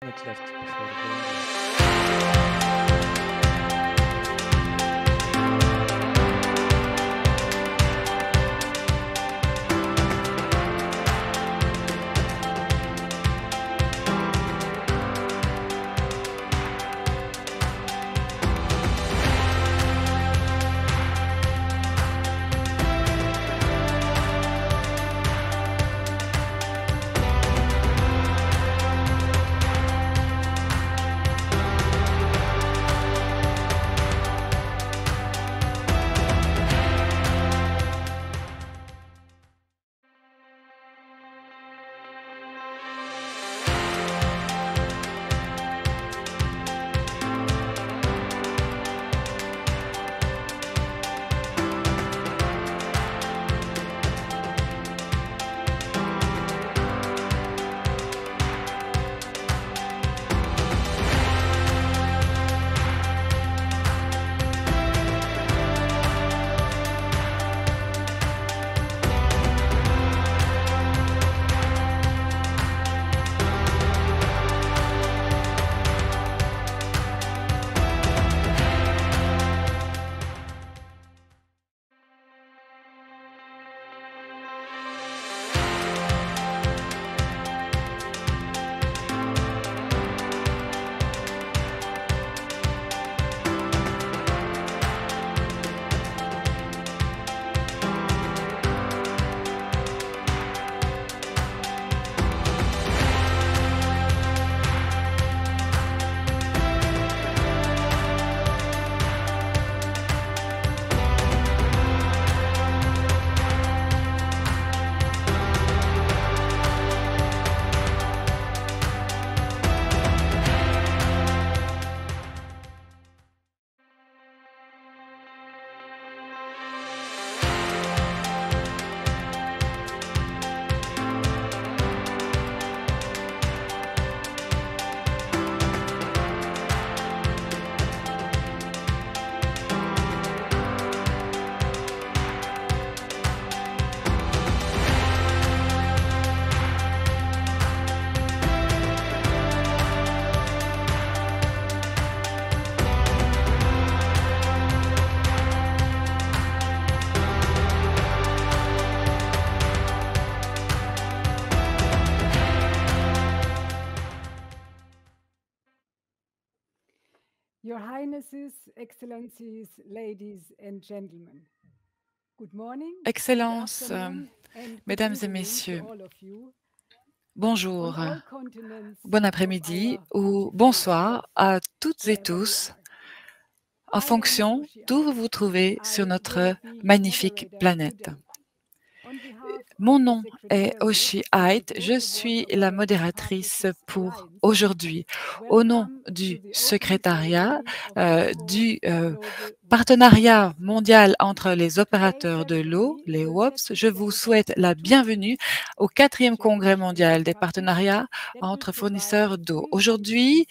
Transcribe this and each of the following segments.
minutes left before the game. Your Highnesses, Excellencies, ladies and gentlemen. Good morning, good Excellences, afternoon, and good Mesdames et evening to Messieurs, all of you. On bonjour, all continents bon of après-midi our ou beautiful bonsoir earth, à toutes et wherever you tous, are. en I am fonction Oshi d'où Ait. vous vous trouvez sur I will notre be your magnifique moderator planète. today. On behalf Mon of the nom est Secretariat Oshi and the Ait, je Global Water suis la Alliance modératrice Partnerships pour Alliance, aujourd'hui. Au nom welcome to du the opening secrétariat ceremony of the fourth du Global Water Summit. partenariat mondial entre les Today's opérateurs de l'eau, ceremony les will set WOPS, the je vous stage souhaite for la two bienvenue au 4e congrès exchange and mondial des discussions partenariats that will entre provide fournisseurs d'eau. insights and Aujourd'hui,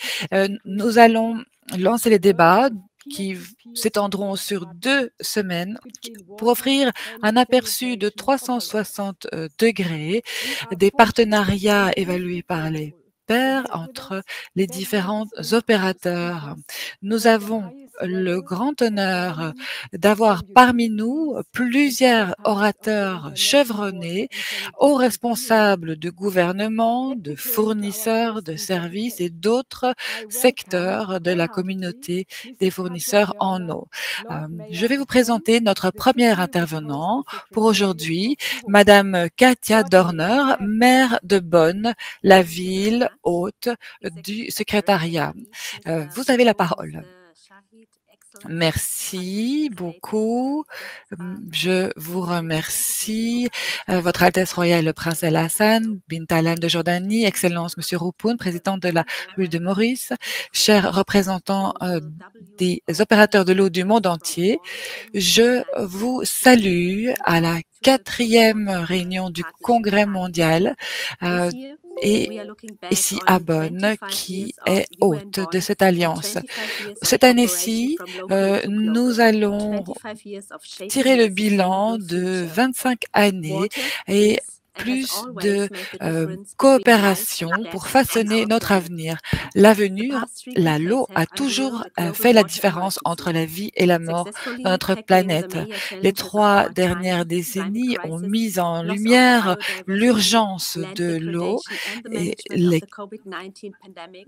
nous synchronicity allons lancer into les the world débats of qui peer-to-peer s'étendront water sur 2 partnerships semaines between pour water offrir and un aperçu de sanitation operators. 360 degrés We are des fortunate partenariats and évalués deeply par les grateful to pairs have with entre us les différents diverse and diverse opérateurs. speakers Nous from the avons highest le level grand of honneur government, d'avoir from parmi nous utilities and other plusieurs parts of the orateurs international water chevronnés, and hauts sanitation community. responsables de gouvernement, Let de me turn to our fournisseurs first de speaker services et today. d'autres I welcome secteurs de la wholeheartedly communauté des Mrs. Katja fournisseurs en Dörner, eau. Lord Je Mayor vais vous of Bonn, présenter notre the premier city which hosts the intervenant pour Secretariat aujourd'hui, of the WAPS. Madame Katja Lord Mayor, Dorner, you have the maire floor. de Bonn, la Thank you very ville much, haute His du secrétariat. Excellency Vous Mr. avez la Dr. parole. Mr. Shahid, Excellencies, Merci partnership beaucoup. ladies, Je vous remercie. Votre Excellencies, Altesse royale, le prince El Hassan, Bint Alan de Jordanie, Excellence Monsieur Roupoun, président de la Rue de Maurice, chers représentants des opérateurs de l'eau du monde entier, je vous salue à la 4e réunion du Congrès mondial et ici à Bonn, qui est hôte de cette alliance. Cette année-ci, nous allons tirer le bilan de 25 années et plus de coopération pour façonner notre avenir. L'avenir, l'eau a toujours fait la différence entre la vie et la mort dans notre planète. Les 3 dernières décennies ont mis en lumière l'urgence de l'eau et les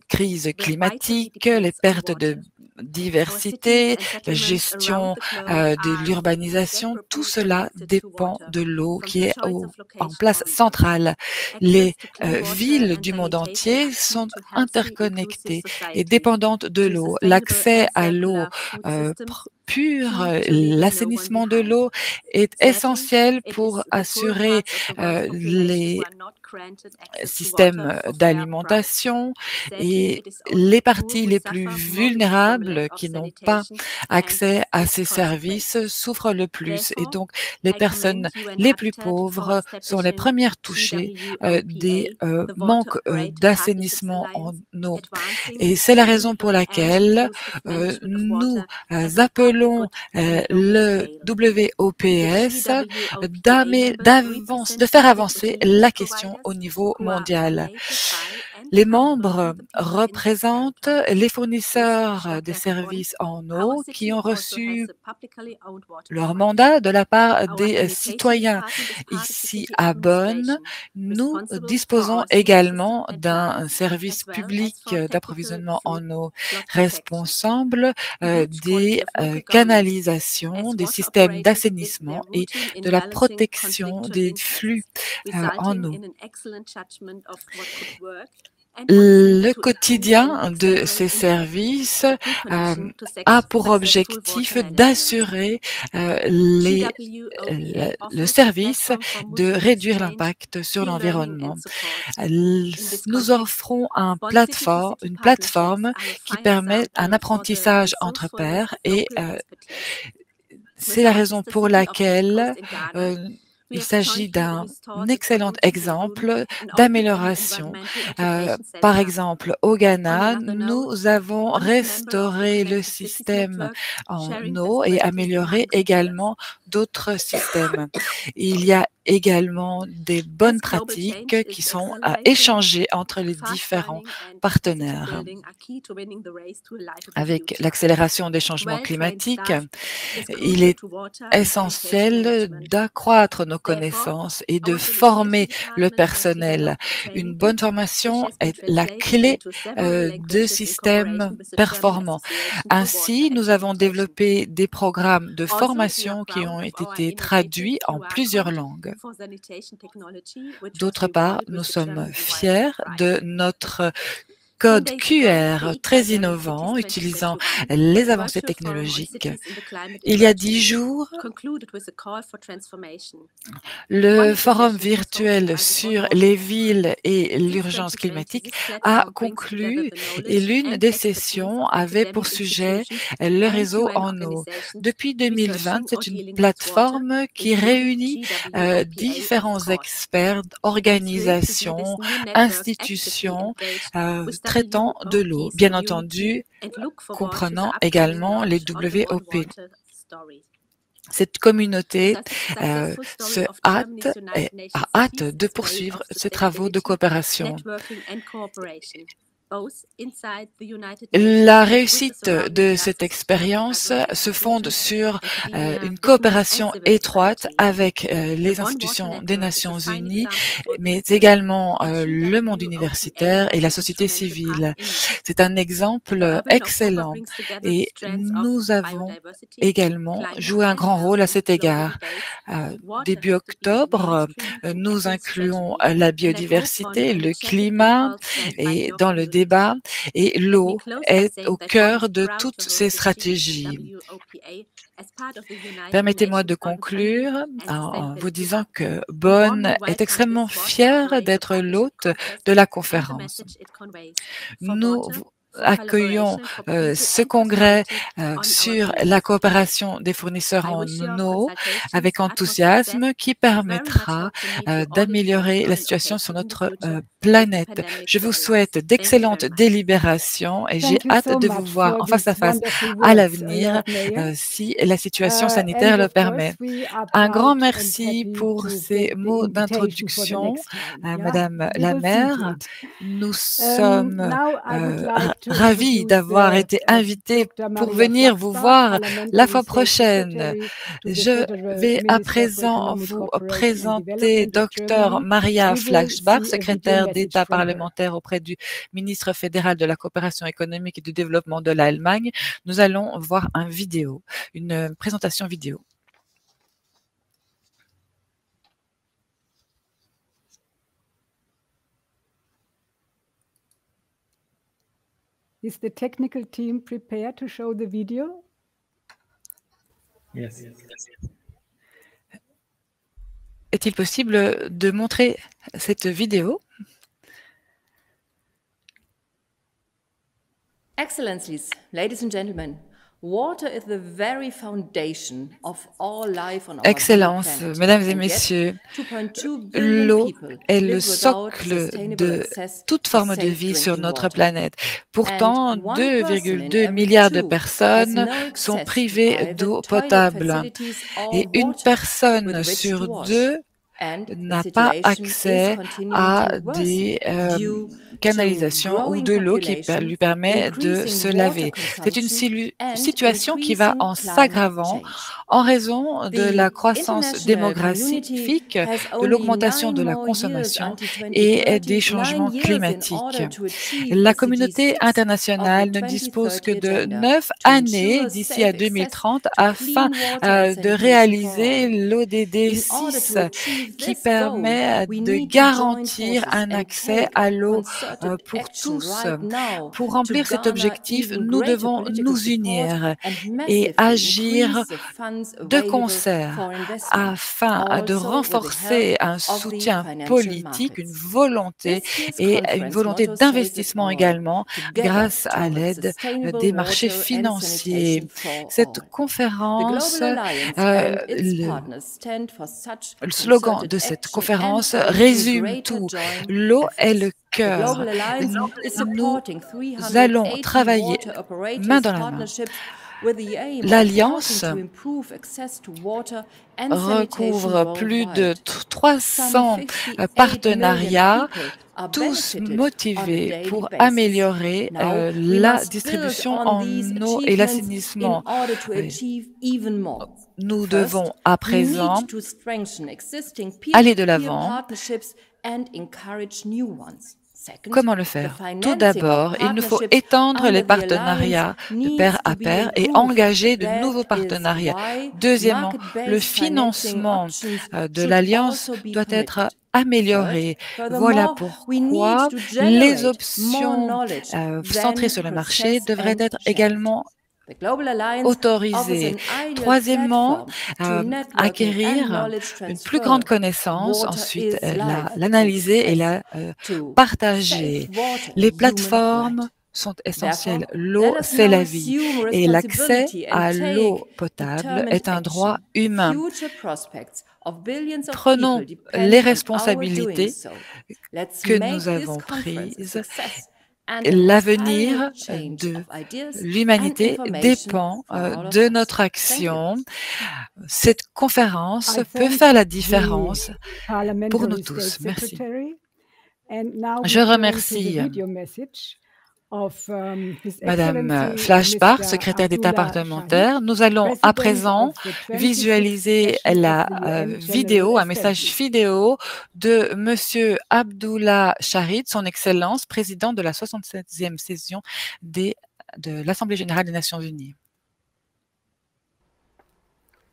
crises climatiques, les pertes de diversité, la gestion de l'urbanisation, tout cela dépend de l'eau qui est en place centrale. Les villes du monde entier sont interconnectées et dépendantes de l'eau. L'accès à l'eau pure, l'assainissement de l'eau est essentiel pour assurer les systèmes d'alimentation et les parties les plus vulnérables qui n'ont pas accès à ces services souffrent le plus et donc les personnes les plus pauvres sont les premières touchées des manques d'assainissement en eau. Et c'est la raison pour laquelle nous appelons le WOPS de faire avancer la question au niveau mondial. Les membres représentent les fournisseurs des services en eau qui ont reçu leur mandat de la part des citoyens. Ici à Bonn, nous disposons également d'un service public d'approvisionnement en eau responsable des canalisations, des systèmes d'assainissement et de la protection des flux en eau. Le quotidien de ces services a pour objectif d'assurer le service de réduire l'impact sur l'environnement. Nous offrons une plateforme qui permet un apprentissage entre pairs et c'est la raison pour laquelle il s'agit d'un excellent exemple d'amélioration. Par exemple, au Ghana, nous avons restauré le système en eau et amélioré également d'autres systèmes. Il y a également des bonnes pratiques qui sont échangées entre les différents partenaires. Avec l'accélération des changements climatiques, il est essentiel d'accroître nos connaissances et de former le personnel. Une bonne formation est la clé de systèmes performants. Ainsi, nous avons développé des programmes de formation qui ont été traduits en plusieurs langues. D'autre part, nous sommes fiers de notre code QR très innovant utilisant les avancées technologiques. Il y a 10 jours, le forum virtuel sur les villes et l'urgence climatique a conclu et l'une des sessions avait pour sujet le réseau en eau. Depuis 2020, c'est une plateforme qui réunit différents experts, organisations, institutions, traitant de l'eau, bien entendu, comprenant également les WOP. Cette communauté a hâte de poursuivre ses travaux de coopération. La réussite de cette expérience se fonde sur une coopération étroite avec les institutions des Nations Unies, mais également le monde universitaire et la société civile. C'est un exemple excellent et nous avons également joué un grand rôle à cet égard. Début octobre, nous incluons la biodiversité, le climat et dans le débat et l'eau est au cœur de toutes ces stratégies. Permettez-moi de conclure en vous disant que Bonn est extrêmement fière d'être l'hôte de la conférence. Nous accueillons ce congrès sur la coopération des fournisseurs en eau avec enthousiasme qui permettra d'améliorer la situation sur notre planète. Je vous souhaite d'excellentes délibérations et j'ai hâte de vous voir en face à face à l'avenir si la situation sanitaire le permet. Un grand merci pour ces mots d'introduction, Madame la maire. Nous sommes ravis d'avoir été invités pour venir vous voir la fois prochaine. Je vais à présent vous présenter Dr Maria Flashbach, secrétaire d'État parlementaire auprès du ministre fédéral de la coopération économique et du développement de l'Allemagne. Nous allons voir une présentation vidéo. Is the technical team prepared to show the video? Yes. Est-il possible de montrer cette vidéo? Excellencies, ladies and gentlemen, water is the very foundation of all life on our Excellences, planet. Mesdames et And yet, Messieurs, 2.2 billion l'eau people est live le without socle sustainable de access toute to forme de safe vie sur drinking notre water. planète. Pourtant, And one person in 2,2 every milliards de two personnes has no sont access to privées either d'eau toilet potable facilities or et une water personne with which sur to wash. deux And the n'a pas situation is accès continuing à to worsen des due canalisations ou growing de l'eau qui population, lui permet de increasing se water laver. C'est une consumption and situation qui va en increasing s'aggravant climate change. en raison de la The croissance international community démographique, has de only l'augmentation 9 de la more years consommation until et 2030, des 9 changements years in climatiques. order to achieve La SDG communauté 6 of internationale the ne dispose que 2030 de agenda 9 to années ensure d'ici à safe access 2030 to afin clean water and de sanitation for réaliser all. l'ODD In order 6 to achieve qui this goal, permet we de need to join garantir forces un and accès take à l'eau concerted pour action tous. right now Pour to remplir cet garner objectif, even nous greater devons political nous support unir and et massively agir increase the funds de available concert for investment, afin de also with the help renforcer un of the soutien financial politique, une markets. volonté This year's et une conference volonté motto says it d'investissement all: également together grâce à towards l'aide sustainable des marchés water and financiers. sanitation for Cette all. The conférence, Global Alliance euh, and its le, partners stand for such le slogan concerted de cette action conférence and aim to résume greater tout. joint L'eau est efforts. le The cœur. Global Alliance is Nous supporting allons 380 travailler water main operators dans la main. partnerships with the aim of L'Alliance helping to improve access to water and sanitation recouvre plus de worldwide. 300 Some 58 partenariats, million people are tous benefited on a motivés daily pour basis. améliorer Now, we la must build distribution on en these eau et achievements in l'assainissement. order to achieve even more. Nous First, devons à we présent need to strengthen existing aller de peer-to-peer l'avant. partnerships and encourage new ones. Second, Comment le the faire? Tout financing of d'abord, il nous faut partnerships étendre les under the alliance partenariats de needs pair to à be pair et improved. engager de That nouveaux is partenariats. why Deuxièmement, le market-based financing financement options de should l'Alliance also be doit être permitted. amélioré. Third, Voilà furthermore, we need pourquoi to les generate more options knowledge centrées than sur le marché process devraient and être share it. également The Global Alliance offers autorisées. an ideal Troisièmement, platform to networking and acquérir knowledge une plus grande transfer. connaissance, Water ensuite is life. l'analyser et Access la to partager. safe water Les is human plateformes right. sont essentielles. Therefore, L'eau, let us c'est now la vie. assume Et l'accès responsibility à and l'eau take potable determined est un droit action. The humain. future prospects of billions of Prenons people les depend on our doing responsabilités so. Let's que make nous this avons conference a prises. success. And an L'avenir inspiring change de of ideas and l'humanité information dépend for all of de us. notre Thank you. action. Cette conférence I peut thank faire la the différence pour nous Parliamentary tous. State Merci. Secretary. And now we Je turn to the remercie video message of His Madame Excellency Flashbach, Mr. secrétaire d'État Abdullah parlementaire. Shahid, Nous allons à President présent of the 26th visualiser session la of the UN vidéo, General un message Assembly. vidéo de Monsieur Abdullah Shahid, son Excellence, président de la 67e session de l'Assemblée générale des Nations unies.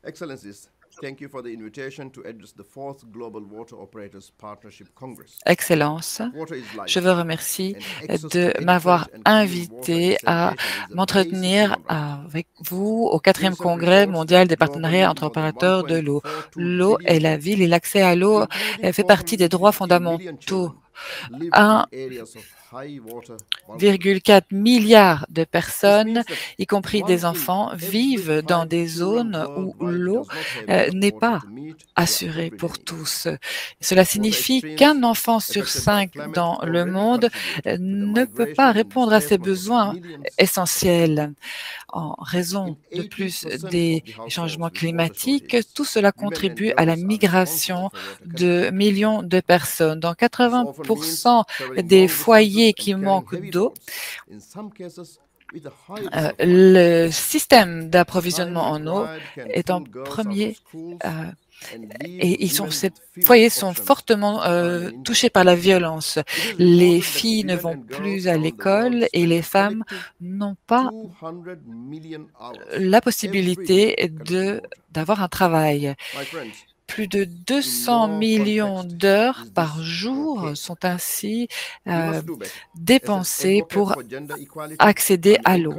Excellencies, thank you for the invitation to address the 4th Global Water Operators Partnership Congress. Excellence, Water is life. je vous remercie And access to de adequate m'avoir and clean invité water and à sanitation is a m'entretenir basic human right. avec vous au 4e Recent congrès reports mondial des state partenariats globally entre more than opérateurs de l'eau. 1.42 L'eau est billion la vie et l'accès à l'eau including fait partie des droits 450 million fondamentaux. children, live Un in areas of 1,4 milliard de personnes, y compris des enfants, vivent dans des zones où l'eau n'est pas assurée pour tous. Cela signifie qu'un enfant sur 5 dans le monde ne peut pas répondre à ses besoins essentiels. En raison de plus des changements climatiques, tout cela contribue à la migration de millions de personnes. Dans 80% des foyers qui manquent d'eau, le système d'approvisionnement en eau est en premier et ces foyers sont fortement touchés par la violence. Les filles ne vont plus à l'école et les femmes n'ont pas la possibilité d'avoir un travail. Plus de 200 millions d'heures par jour sont ainsi dépensées pour accéder à l'eau.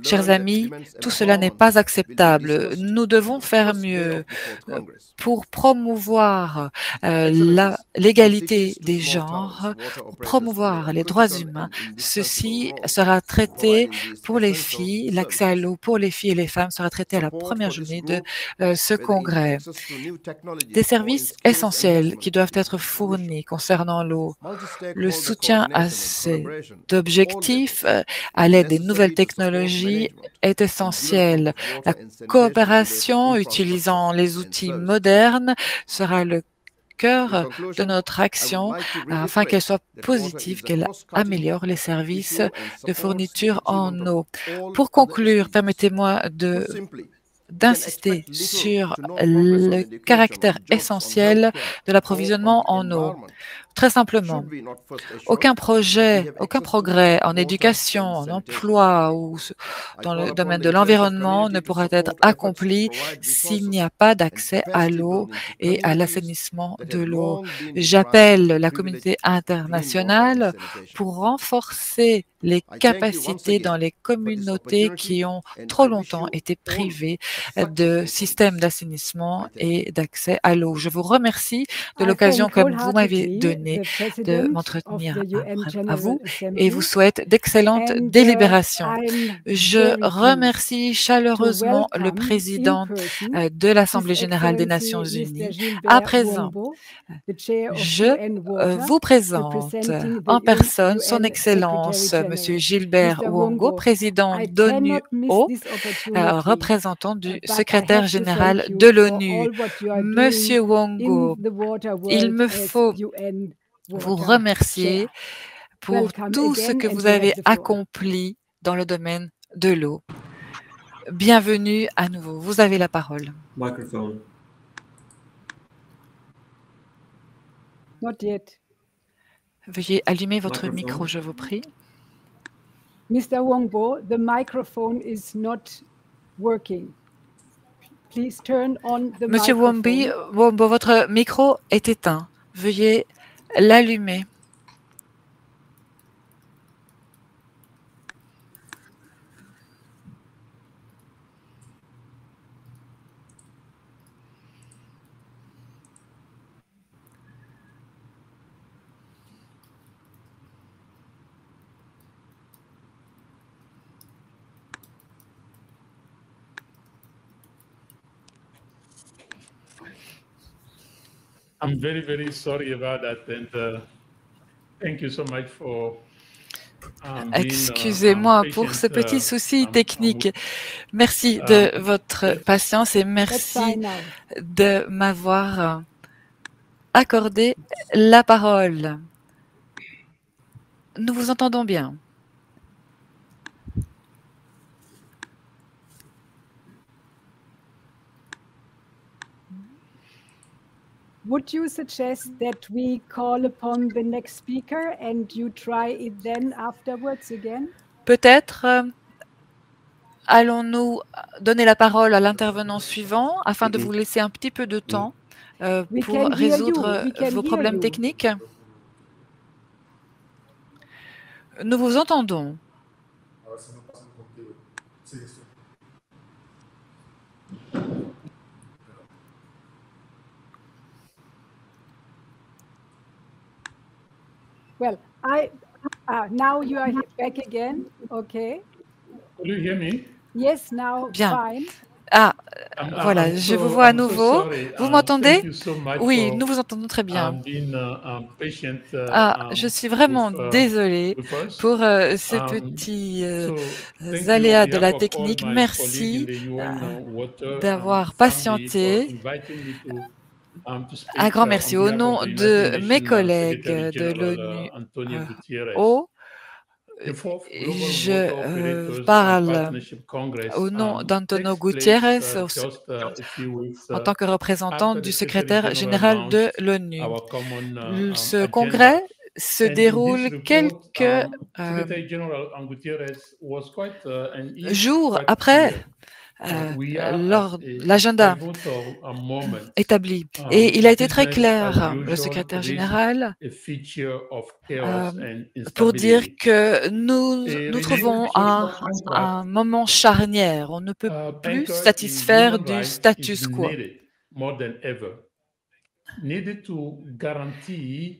Chers amis, tout cela n'est pas acceptable. Nous devons faire mieux pour promouvoir l'égalité des genres, promouvoir les droits humains. Ceci sera traité pour les filles, l'accès à l'eau pour les filles et les femmes sera traité à la première journée de ce congrès. Des services essentiels qui doivent être fournis concernant l'eau, le soutien à cet objectif à l'aide des nouvelles technologies est essentiel. La coopération utilisant les outils modernes sera le cœur de notre action afin qu'elle soit positive, qu'elle améliore les services de fourniture en eau. Pour conclure, permettez-moi d'insister sur le caractère essentiel de l'approvisionnement en eau. Très simplement, aucun progrès en éducation, en emploi ou dans le domaine de l'environnement ne pourra être accompli s'il n'y a pas d'accès à l'eau et à l'assainissement de l'eau. J'appelle la communauté internationale pour renforcer les capacités dans les communautés qui ont trop longtemps été privées de systèmes d'assainissement et d'accès à l'eau. Je vous remercie de l'occasion que vous m'avez donnée de m'entretenir à vous et vous souhaite d'excellentes délibérations. Je remercie chaleureusement le président de l'Assemblée générale des Nations unies. À présent, je vous présente en personne son Excellence Monsieur Gilbert Wongo, président d'ONU-OH, représentant du secrétaire général de l'ONU. Monsieur Wongo, il me faut vous remercier pour tout ce que vous avez accompli dans le domaine de l'eau. Bienvenue à nouveau. Vous avez la parole. Microphone. Not yet. Veuillez allumer votre Microphone. micro, je vous prie. Mr. Wongbo, the microphone is not working. Please turn on the Monsieur microphone. Wombo, votre micro est éteint. Veuillez l'allumer. I'm very, very sorry about that, and thank you so much for Excusez-moi pour ce petit souci technique. Merci de votre patience et Let's merci try now. de m'avoir accordé la parole. Nous vous entendons bien. Would you suggest that we call upon the next speaker and you try it then afterwards again? Peut-être allons-nous donner la parole à l'intervenant suivant afin de vous laisser un petit peu de temps We pour can hear résoudre you. We can vos hear problèmes you. techniques. Nous vous entendons. Well, I Now you are back again. Okay. Could you hear me? Yes, now Bien. fine. Ah, I'm voilà, je vous vois à I'm so nouveau. sorry. Vous Thank m'entendez? you so much Oui, for nous vous entendons très bien. being patient Je suis vraiment désolée with us. pour ces petits So thank you aléas on de la behalf of all technique. my colleagues in Merci the UN Water d'avoir family for patienté. inviting me to speak Un grand on merci au behalf of nom the de United mes Nations collègues Secretary de General l'ONU Antonio Gutierrez. The fourth Global Water Je Operators parle Partnership Congress au nom d'Antonio takes place Gutiérrez just a few weeks en tant que représentant after du the Secretary secrétaire General général de launched l'ONU. our common Ce agenda. congrès se And in déroule this report, quelques Secretary General Gutierrez was quite and is jours quite après clear. We are lors at l'agenda a pivotal moment. établi. Et il a été très Business as clair, le usual secrétaire risks général, a feature of chaos and pour dire instability. que nous A nous trouvons renewed à social contract, un moment charnière. On ne peut plus anchored in satisfaire human du rights status is quo. needed more than ever. Needed to guarantee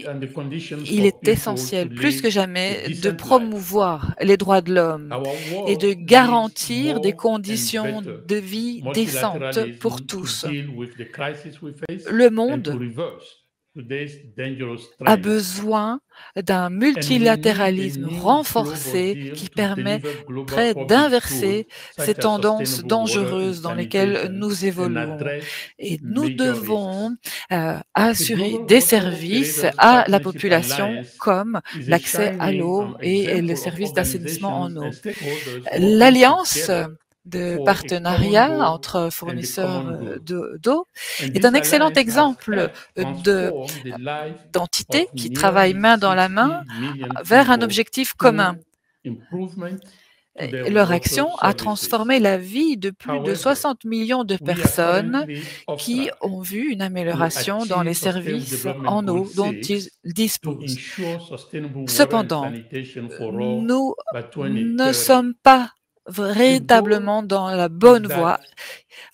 and the conditions Il for est people essentiel, to plus que live a jamais, de decent life. promouvoir les droits de l'homme Our et de world needs garantir des more and conditions better de vie décentes pour multilateralism to tous. deal with the crisis we face Le and to monde reverse today's dangerous a trends. besoin d'un And we need a multilatéralisme new global renforcé deal qui to deliver global permettrait public d'inverser goods ces such as tendances sustainable water and dangereuses dans lesquelles sanitation nous and évoluons. address Et nous major risks. devons The assurer Global des Water services Operators à la Partnership population Alliance comme is a l'accès à shining l'eau et example le of service d'assainissement en organizations eau. and stakeholders working L'alliance together de for a common partenariat goal entre and a fournisseurs common good. d'eau And est un this excellent alliance has exemple helped de transform the life d'entités of qui travaillent nearly main dans la main 60 million vers un people objectif commun. through improvement to Et their leur water action a services. transformé la vie de plus de However, 60 millions de we are personnes currently off qui track ont vu une to amélioration dans les achieve Sustainable services Development en Goal eau dont 6 ils to disposent. ensure sustainable water and Cependant, sanitation for all nous by ne 2030. sommes pas The goal véritablement dans la is bonne voie that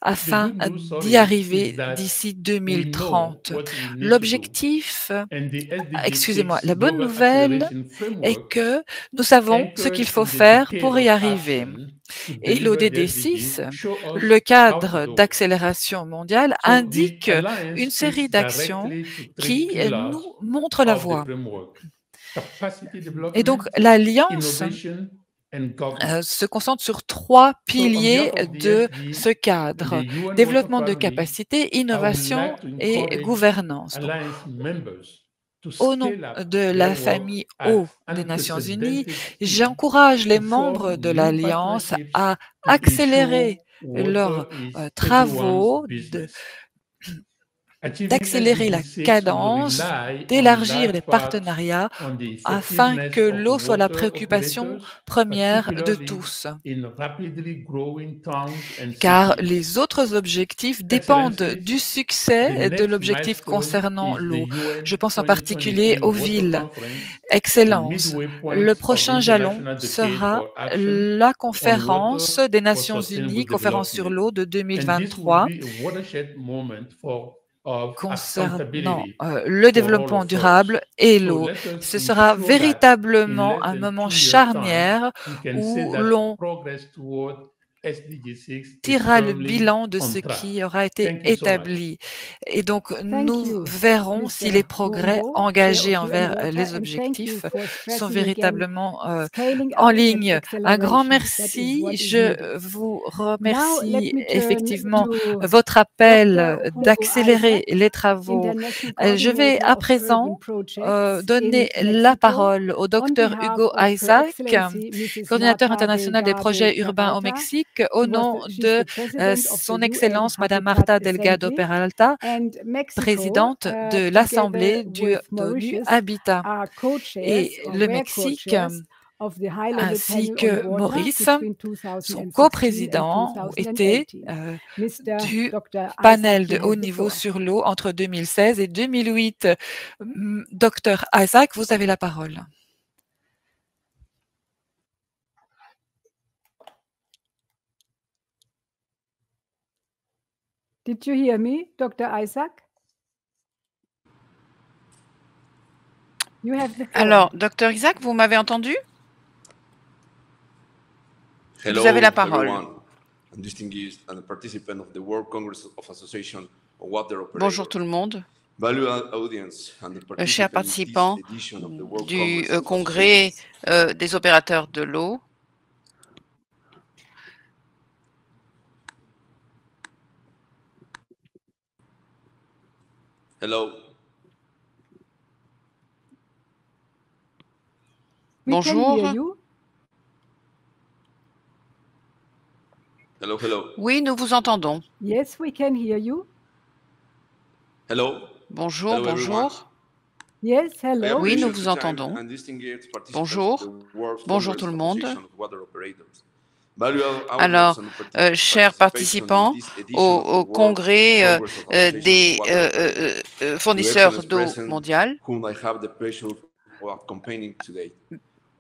afin the good news, d'y is arriver that d'ici we know 2030. what we need to do. L'objectif, And the excusez-moi, SDG6 la bonne Global nouvelle Acceleration est Framework, que nous savons ce anchored qu'il faut in the faire decade pour y of arriver. action to Et deliver the l'ODD SDGs, 6, show us le how to cadre do it. d'accélération mondiale, So the indique alliance une série speaks d'actions directly to three qui pillars nous montrent la of the voie. framework: capacity Et donc, development, l'Alliance innovation, and governance. se concentre sur trois So on piliers behalf of the de SD, ce cadre: the UN Water développement de family, capacité, I would innovation like to et encourage gouvernance. Donc, alliance members to au nom scale up de their la work famille at eau des Nations Unies, unprecedented speed j'encourage les to membres form de new l'Alliance partnerships à to accélérer ensure leurs water is everyone's travaux, business. Achieving d'accélérer la SDG 6 will cadence, rely on d'élargir les large part partenariats on the afin effectiveness que of l'eau soit la water préoccupation operators, première de particularly tous. in rapidly growing towns and Car cities. les autres objectifs dépendent Excellencies, du the succès de next l'objectif milestone concernant is the l'eau. Je UN pense en particulier 2023 aux Water villes. Conference, the Excellence. midway point Le of prochain jalon International Decade sera for Action la on conférence Water des for Nations Sustainable Unies, conférence sur Development. l'eau de And this will 2023, be a watershed moment of concernant accountability le for all développement of us. durable et So l'eau. let us Ce sera ensure that in véritablement less un than moment 2 years' time, charnière we can say où that l'on progress toward SDG 6 is tirera le firmly bilan de on ce track. qui aura été Thank you so much. établi. Et donc, Thank nous you, verrons si les Mr. progrès Rumbo, Chair engagés of UN envers Water, les and thank you objectifs for sont stressing again véritablement scaling en up and ligne. Un grand acceleration. That is what merci. is needed. Je vous Now, let remercie me turn effectivement to votre appel Dr. Hugo d'accélérer Isaac, les travaux. International Je vais Coordinator à of Urban présent Projects donner in la Mexico, parole au on docteur behalf Hugo of Her Isaac, Excellency Mrs. coordinateur Marta international des projets Delgado urbains au Peralta. Mexique, au nom She's de the president of the son UN Excellence Madame Habitat Marta Delgado Assembly, Peralta, and Mexico, présidente de together l'Assemblée with d'ONU Mauritius, Habitat. are co-chairs Et or le were Mexique, co-chairs of the high-level ainsi panel que on water Maurice, between sont 2016 and coprésidents, étaient 2018. Mr. du Dr. panel Isaac, de you haut have the niveau floor. sur l'eau entre 2016 et 2008. Docteur Isaac, vous avez la parole. Did you hear me, Dr. Isaac? You have the floor. Alors, Dr Isaac, vous m'avez entendu? Hello, Vous avez la parole. everyone. I'm distinguished and a participant of the World Congress of Association of Water Operators. Bonjour tout le monde. Valued audience and the Chers participants participants in this edition of the World du Congress of congrès Associations. des opérateurs de l'eau. Hello. We can hear Bonjour. you. Hello, hello. Oui, nous vous entendons. Yes, we can hear you. Hello. Bonjour, Hello, everyone. bonjour. Yes, I hello. Oui, nous appreciate vous the time entendons. and distinguished participants Bonjour. of the World Bonjour Congress tout le of monde. Association of Water Operators. Valued Alors, audience and chers participation in participants, this edition of the au World congrès Congress of Association des of Water Operators. fournisseurs Your d'eau Excellency mondiale. whom I have the pleasure of accompanying today.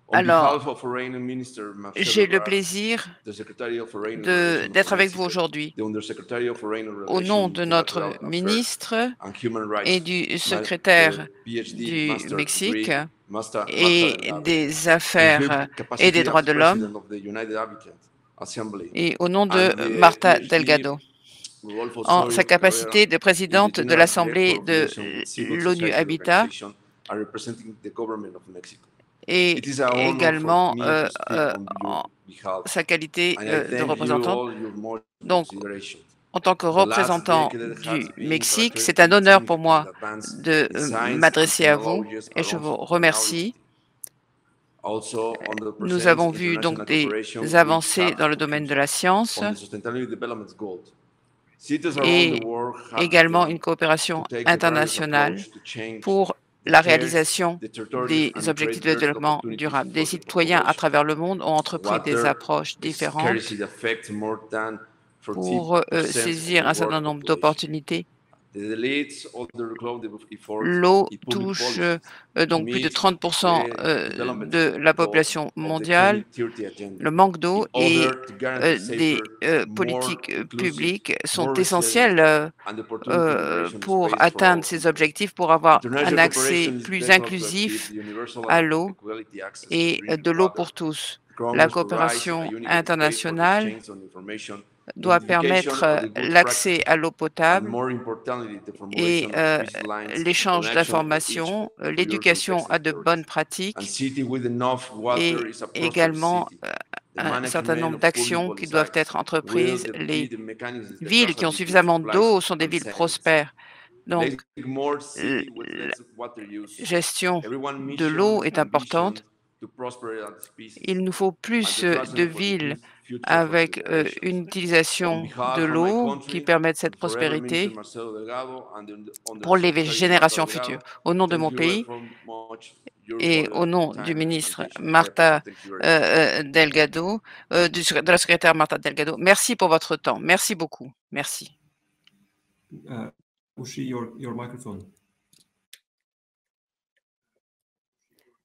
On Alors, behalf of Foreign Minister Marcelo j'ai le Ebrard, plaisir the Secretary of Foreign Relations of d'être avec Mexico, vous aujourd'hui. the Undersecretary of Foreign Au nom Relations, de notre Multilateral Affairs ministre and Human Rights, et du secrétaire PhD du Master Mexique Degree, Marta et Delgado, des and affaires Human et des Capacity droits as de l'homme, President of the United Advocates Assembly, et au nom and de the Marta PhD Delgado, Rodolfo en Osorio sa capacité de Carrera, is présidente the de General l'Assemblée Director of de Relations with Civil l'ONU Society Habitat Organization and representing the government of Mexico. et It is an honor for également me to speak on en your behalf, sa qualité and I de thank you représentant. all your much Donc, consideration. en tant que The last représentant decade has du been Mexique, c'est characterized un honneur by pour moi significant advance de in science m'adresser and à vous technologies et je along vous with remercie. Also, Nous avons underrepresented vu donc international des cooperation with avancées hard dans le domaine de countries la science on the Sustainable Development Goals. Cities around et the world have également begun une coopération to take a various internationale approach to change pour the la cares, réalisation the territories, des and objectifs create de better développement opportunities durable. Des for the citoyens à population. travers le monde ont entrepris des Water approches différentes scarcity affects more than pour 40% saisir of un the certain world nombre population. d'opportunités. The leads all the global efforts L'eau in public touche policies donc plus de meet 30% the development de la goals population of the mondiale. 2030 agenda. Le manque d'eau In et order to guarantee des safer, more politiques inclusive, publiques sont more essentielles resilient and opportunity generation pour space for all atteindre ces people. objectifs, pour avoir un International accès cooperation is plus vital to inclusif achieve the universal à and l'eau equality access to et drinking de l'eau water. pour tous. La Congress provides a coopération unique space for the internationale exchange of information, doit identification permettre of the good l'accès practices, à l'eau and potable more importantly, the et formulation of baselines l'échange connection for each d'informations, priority l'éducation à de sectors. bonnes And pratiques city with enough water et is a prosperous également city. The un certain management nombre of public d'actions qui policy doivent être will entreprises. be Les the mechanisms that villes qui ont capacity suffisamment supplies d'eau sont des and villes savings. prospères. Donc, Let's make more city with less water use. gestion Everyone de mission l'eau est and vision importante. to prosper as a species. Il nous faut And plus the trust de and villes positive future for avec generations. une On utilisation behalf de of my l'eau qui country, permette cette and forever Minister prospérité Marcelo Delgado and the pour les Undersecretary générations Marta futures. Delgado, Au nom de thank mon you very pays much your et valuable au nom du time and ministre attention. Marta Thank you very much. Delgado, de la secrétaire Marta Delgado, merci pour votre temps. Merci beaucoup. Merci. Ushi, your microphone.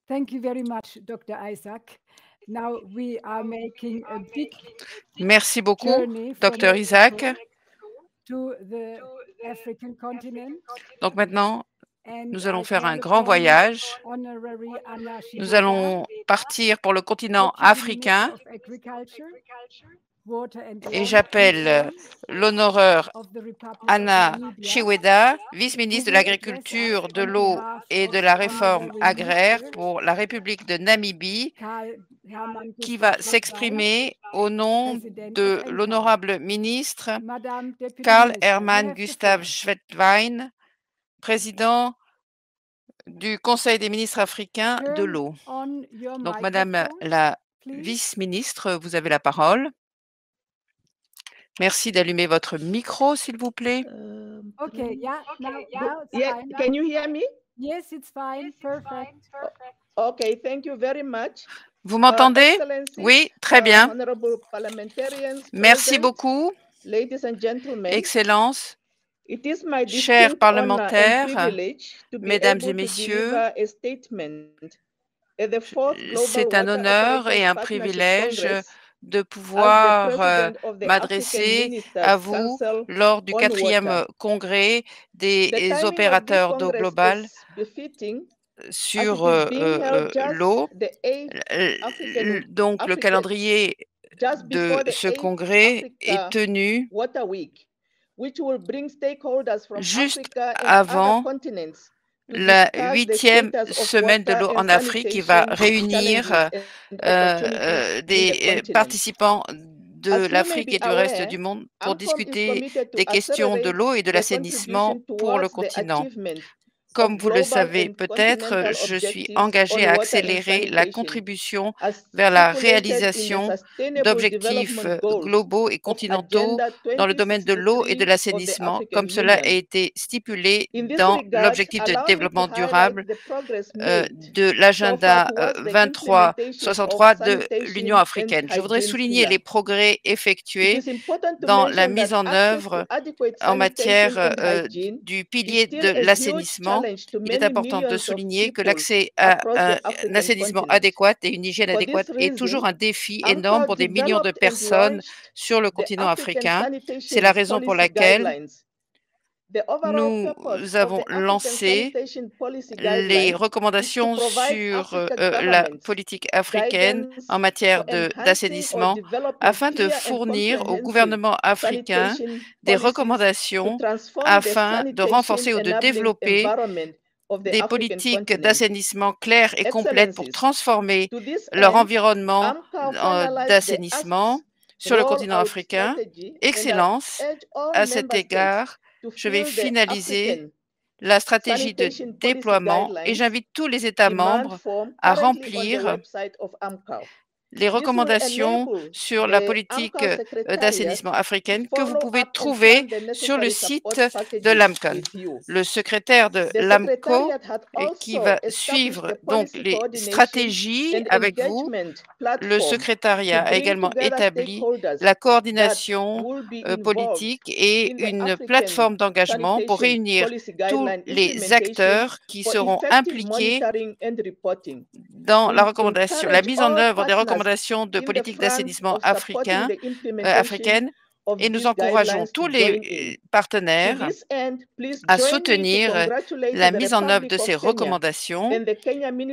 Thank you very much, Dr. Isaac. Now we are making a big Merci beaucoup, journey from Dr Isaac. Mexico to the African continent. Donc maintenant, And nous allons I faire un call grand upon voyage. Honorary Anna Nous Shibata, allons partir pour le continent Deputy africain Minister of Agriculture, Water and et Land j'appelle Reform l'honoreur of the Republic Anna of Namibia, Chiweda, who vice-ministre de will address l'Agriculture, us de on l'eau behalf et of de la réforme Honorary agraire Minister pour la République de Namibie, Karl Hermann qui Gustav va Schwedwein, s'exprimer au nom President de of NCAL. l'honorable ministre Madame Deputy Karl Minister, you Hermann have the Gustav floor. Schwedwein, président du Conseil des ministres africains de Turn l'eau. on your Donc, Madame microphone, la please. vice-ministre, vous avez la parole. Merci d'allumer votre micro, s'il vous plaît. Okay, yeah, now it's Yeah, fine. can you hear me? Yes, it's fine. Perfect. Okay, thank you very much. Vous m'entendez? Excellencies, Oui, très bien. honorable parliamentarians, Merci present, beaucoup, ladies and gentlemen. Excellences, It is my chers distinct honor and parlementaires, privilege to be mesdames et able to messieurs, deliver a statement at the fourth c'est Global un Water honneur et Operators un Partnership privilège Congress de as pouvoir the president of the African m'adresser Ministers à vous Council lors du on 4e water. congrès The des timing of this opérateurs d'eau Congress globale. is befitting sur l'eau. Donc, le calendrier de ce congrès est tenu juste avant la 8e semaine de l'eau en Afrique qui va réunir des participants de l'Afrique et du reste du monde pour discuter des questions de l'eau et de l'assainissement pour le continent. Comme vous le savez peut-être, je suis engagée à accélérer la contribution vers la réalisation d'objectifs globaux et continentaux dans le domaine de l'eau et de l'assainissement, comme cela a été stipulé dans l'objectif de développement durable de l'agenda 2363 de l'Union africaine. Je voudrais souligner les progrès effectués dans la mise en œuvre en matière du pilier de l'assainissement. Il est important de souligner que l'accès à un assainissement adéquat et une hygiène adéquate est toujours un défi énorme pour des millions de personnes sur le continent africain. C'est la raison pour laquelle nous avons lancé les recommandations sur la politique africaine en matière d'assainissement afin de fournir au gouvernement africain des recommandations afin de renforcer ou de développer des politiques d'assainissement claires et complètes pour transformer leur environnement d'assainissement sur le continent africain. Excellence, à cet égard, je vais finaliser la stratégie de déploiement et j'invite tous les États membres à remplir les recommandations sur la politique d'assainissement africaine que vous pouvez trouver sur le site de l'AMCON. Le secrétaire de l'AMCO qui va suivre donc les stratégies avec vous, le secrétariat a également établi la coordination politique et une plateforme d'engagement pour réunir tous les acteurs qui seront impliqués dans la recommandation, la mise en œuvre des recommandations de politique d'assainissement africaine et nous encourageons tous les partenaires à soutenir la mise en œuvre de ces recommandations.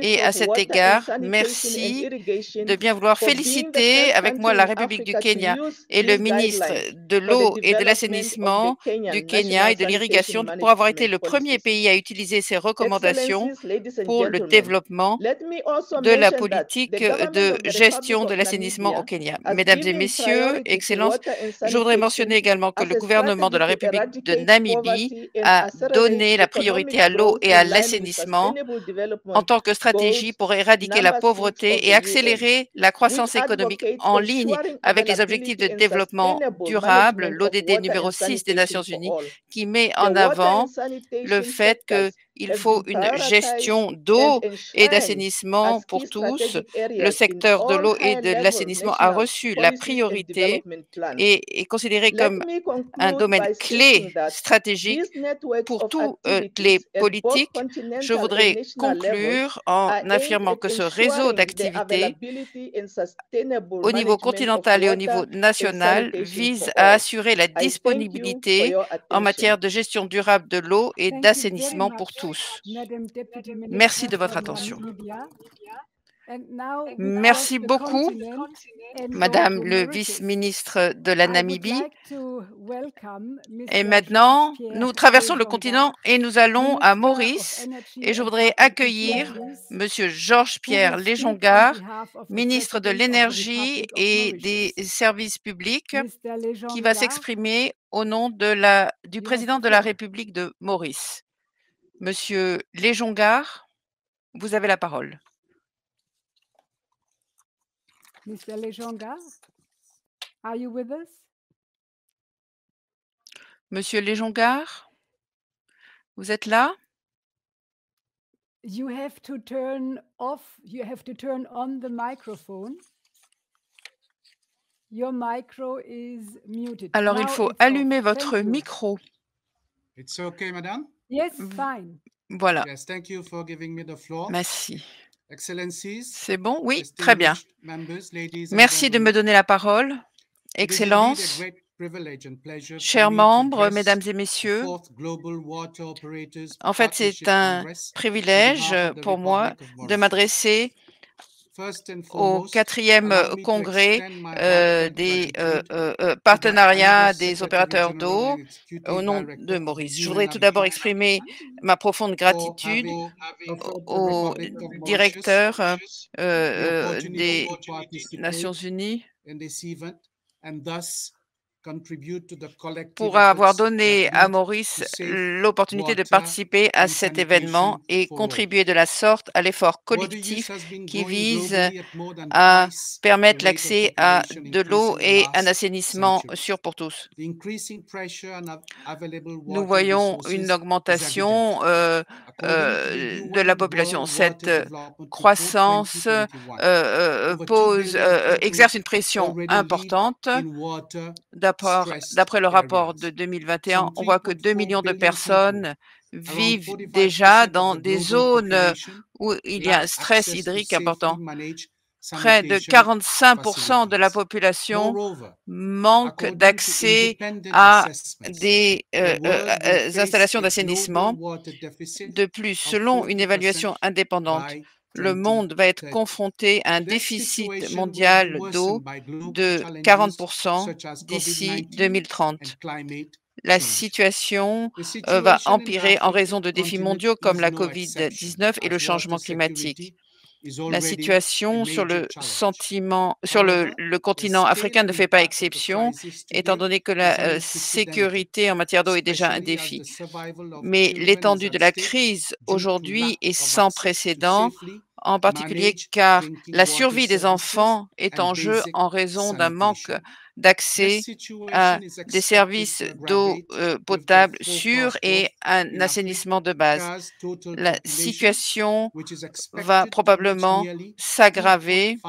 Et à cet égard, merci de bien vouloir féliciter avec moi la République du Kenya et le ministre de l'eau et de l'assainissement du Kenya et de l'irrigation pour avoir été le premier pays à utiliser ces recommandations pour le développement de la politique de gestion de l'assainissement au Kenya. Mesdames et messieurs, Excellences, je voudrais mentionner également que le gouvernement de la République de Namibie a donné la priorité à l'eau et à l'assainissement en tant que stratégie pour éradiquer la pauvreté et accélérer la croissance économique en ligne avec les objectifs de développement durable, l'ODD numéro 6 des Nations Unies, qui met en avant le fait qu'il faut une gestion d'eau et d'assainissement pour tous. Le secteur de l'eau et de l'assainissement a reçu la priorité et est considéré comme un domaine clé stratégique pour toutes les politiques. Je voudrais conclure en affirmant que ce réseau d'activités au niveau continental et au niveau national vise à assurer la disponibilité en matière de gestion durable de l'eau et d'assainissement pour tous. Merci de votre attention. Merci beaucoup, Madame le vice-ministre de la Namibie. Et maintenant, nous traversons le continent et nous allons à Maurice. Et je voudrais accueillir Monsieur Georges-Pierre Léjongar, ministre de l'Énergie et des Services publics, qui va s'exprimer au nom du président de la République de Maurice. Monsieur Léjongar, vous avez la parole. Mr. Léjongar, are you with us? Monsieur Léjongar, vous êtes là? You have to turn on the microphone. Your micro is muted. Alors, il faut allumer votre micro. It's okay, madame? Yes, fine. Voilà. Yes, thank you for giving me the floor. Merci. Excellencies, c'est bon? Oui, très bien. Merci de me donner la parole. Excellences, Chers membres, mesdames et messieurs, en fait, c'est un privilège pour moi de m'adresser au 4e congrès des partenariats des opérateurs d'eau au nom de Maurice. Je voudrais tout d'abord exprimer ma profonde gratitude au directeur des Nations Unies pour avoir donné à Maurice l'opportunité de participer à cet événement et contribuer de la sorte à l'effort collectif qui vise à permettre l'accès à de l'eau et un assainissement sûr pour tous. Nous voyons une augmentation de la population. Cette croissance exerce une pression importante. D'après le rapport de 2021, on voit que 2 millions de personnes vivent déjà dans des zones où il y a un stress hydrique important. Près de 45% de la population manque d'accès à des installations d'assainissement. De plus, selon une évaluation indépendante, le monde va être confronté à un déficit mondial d'eau de 40% d'ici 2030. La situation va empirer en raison de défis mondiaux comme la COVID-19 et le changement climatique. La situation sur le continent africain ne fait pas exception, étant donné que la sécurité en matière d'eau est déjà un défi. Mais l'étendue de la crise aujourd'hui est sans précédent, en particulier car la survie des enfants est en jeu en raison d'un manque d'accès à des services d'eau potable sûrs et un assainissement de base. La situation va probablement s'aggraver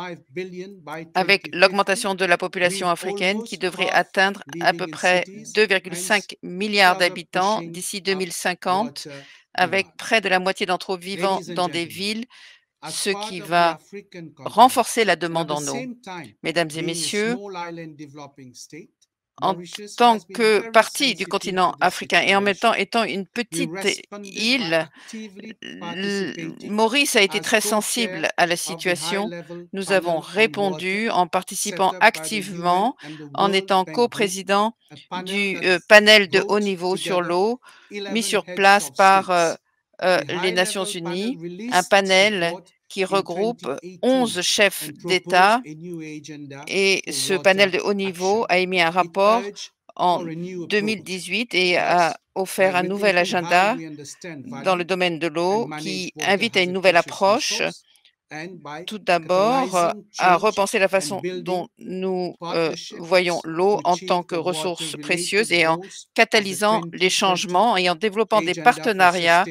avec l'augmentation de la population africaine qui devrait atteindre à peu près 2,5 milliards d'habitants d'ici 2050, avec près de la moitié d'entre eux vivant dans des villes, ce qui va renforcer la demande en eau. Mesdames et messieurs, en tant que partie du continent africain et en même temps étant une petite île, Maurice a été très sensible à la situation. Nous avons répondu en participant activement, en étant coprésident du panel de haut niveau sur l'eau mis sur place par les Nations Unies, un panel qui regroupe 11 chefs d'État, et ce panel de haut niveau a émis un rapport en 2018 et a offert un nouvel agenda dans le domaine de l'eau qui invite à une nouvelle approche. Tout d'abord, à repenser la façon dont nous voyons l'eau en tant que ressource précieuse et en catalysant les changements et en développant des partenariats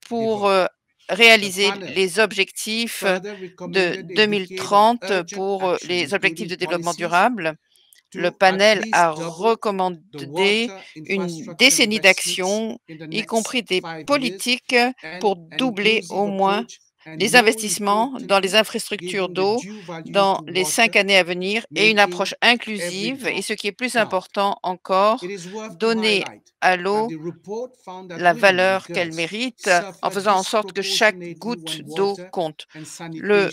pour réaliser les objectifs de 2030 pour les objectifs de développement durable. Le panel a recommandé une décennie d'action, y compris des politiques pour doubler au moins les investissements dans les infrastructures d'eau dans les 5 années à venir et une approche inclusive et, ce qui est plus important encore, donner à l'eau la valeur qu'elle mérite en faisant en sorte que chaque goutte d'eau compte. Le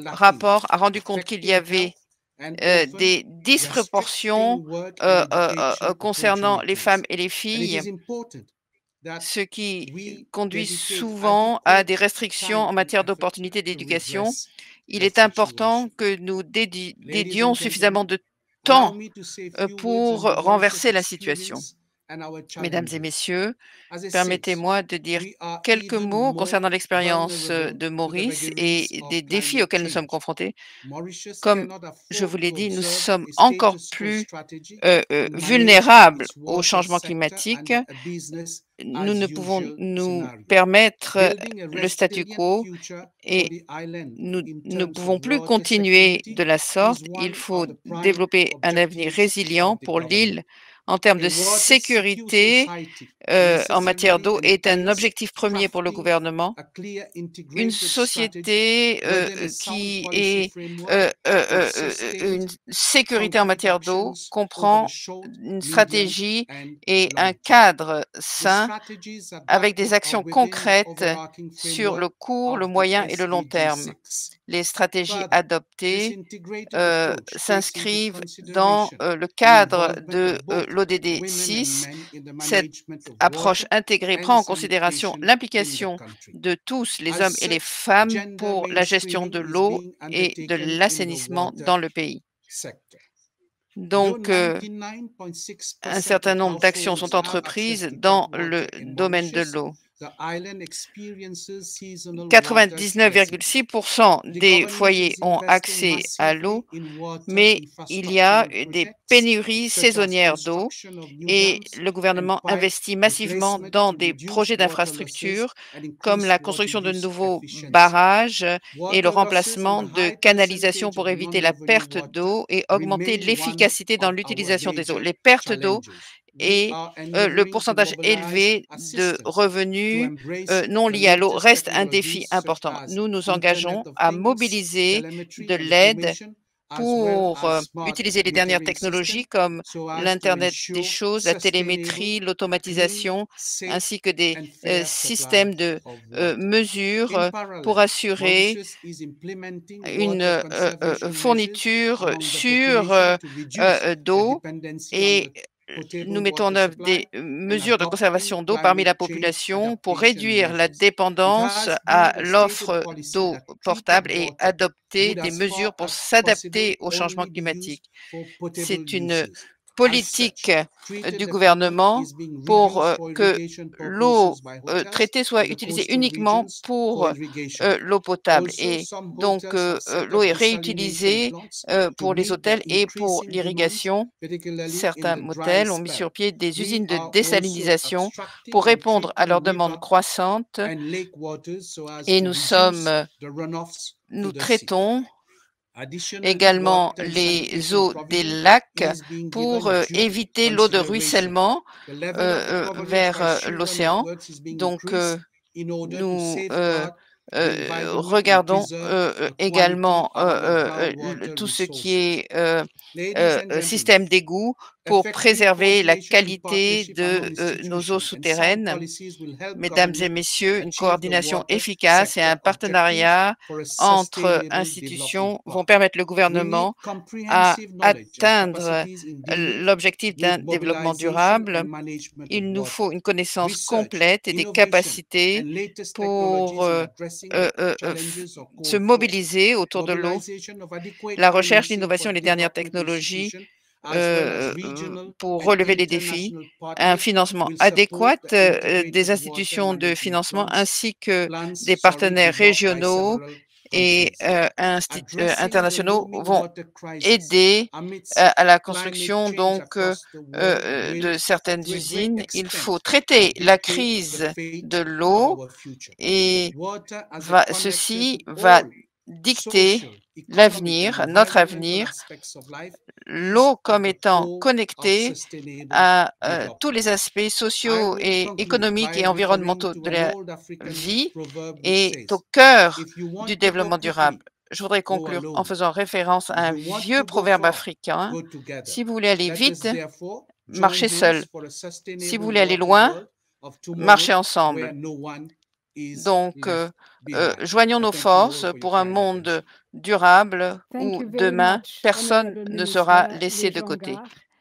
rapport a rendu compte qu'il y avait des disproportions concernant les femmes et les filles, ce qui conduit souvent à des restrictions en matière d'opportunités d'éducation. Il est important que nous dédions suffisamment de temps pour renverser la situation. Mesdames et messieurs, permettez-moi de dire quelques mots concernant l'expérience de Maurice et des défis auxquels nous sommes confrontés. Comme je vous l'ai dit, nous sommes encore plus vulnérables au changement climatique. nous ne pouvons nous permettre le statu quo et nous ne pouvons plus continuer de la sorte. Il faut développer un avenir résilient pour l'île en termes de sécurité en matière d'eau est un objectif premier pour le gouvernement. Une société qui est une sécurité en matière d'eau comprend une stratégie et un cadre sain avec des actions concrètes sur le court, le moyen et le long terme. Les stratégies adoptées s'inscrivent dans le cadre de l'ODD 6. Cette approche intégrée prend en considération l'implication de tous les hommes et les femmes pour la gestion de l'eau et de l'assainissement dans le pays. Donc, un certain nombre d'actions sont entreprises dans le domaine de l'eau. 99,6% des foyers ont accès à l'eau, mais il y a des pénuries saisonnières d'eau et le gouvernement investit massivement dans des projets d'infrastructure comme la construction de nouveaux barrages et le remplacement de canalisations pour éviter la perte d'eau et augmenter l'efficacité dans l'utilisation des eaux. Les pertes d'eau et le pourcentage élevé de revenus non liés à l'eau reste un défi important. Nous nous engageons à mobiliser de l'aide pour utiliser les dernières technologies comme l'Internet des choses, la télémétrie, l'automatisation, ainsi que des systèmes de mesure pour assurer une fourniture sûre d'eau et nous mettons en œuvre des mesures de conservation d'eau parmi la population pour réduire la dépendance à l'offre d'eau potable et adopter des mesures pour s'adapter au changement climatique. C'est une politique du gouvernement pour que l'eau traitée soit utilisée uniquement pour l'eau potable. Et donc, l'eau est réutilisée pour les hôtels et pour l'irrigation. Certains motels ont mis sur pied des usines de désalinisation pour répondre à leurs demandes croissantes et nous traitons également les eaux des lacs pour éviter l'eau de ruissellement vers l'océan. Donc, nous regardons également tout ce qui est système d'égout pour préserver la qualité de nos eaux souterraines. Mesdames et messieurs, une coordination efficace et un partenariat entre institutions vont permettre le gouvernement à atteindre l'objectif d'un développement durable. Il nous faut une connaissance complète et des capacités pour se mobiliser autour de l'eau, la recherche, l'innovation et les dernières technologies pour relever les défis, un financement adéquat des institutions de financement ainsi que des partenaires régionaux et internationaux vont aider à la construction donc de certaines usines. Il faut traiter la crise de l'eau et ceci va dicter l'avenir, notre avenir, l'eau comme étant connectée à tous les aspects sociaux et économiques et environnementaux de la vie est au cœur du développement durable. Je voudrais conclure en faisant référence à un vieux proverbe africain. Si vous voulez aller vite, marchez seul. Si vous voulez aller loin, marchez ensemble. Donc, joignons nos forces pour un monde durable où demain, personne ne sera laissé de côté.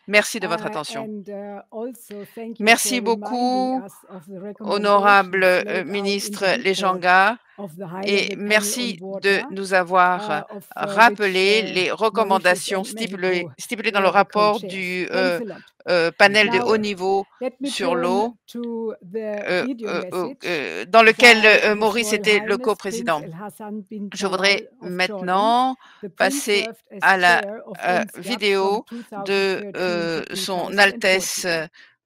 Merci de votre attention. Merci beaucoup, honorable ministre Lejanga, et merci de nous avoir rappelé les recommandations stipulées dans le rapport du panel de haut niveau sur l'eau, dans lequel Maurice était le coprésident. Je voudrais maintenant passer à la vidéo de Son Altesse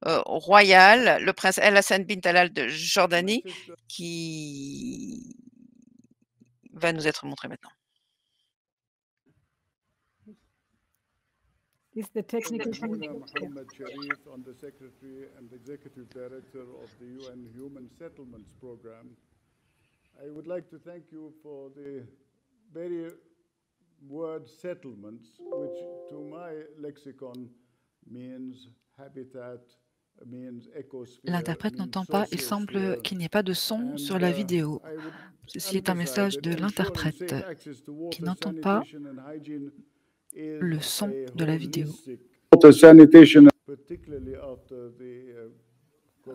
royal, le prince El Hassan bin Talal de Jordanie, qui va nous être montré maintenant. Is the technical Mohammed Sharif, Under Secretary and Executive Director of the UN Human Settlements Program. I would like to thank you for the very word settlements, which to my lexicon means habitat, means ecosphere. L'interprète n'entend pas. Il semble qu'il n'y ait pas de son sur la vidéo. Ceci est un message de l'interprète qui n'entend pas le son de la vidéo.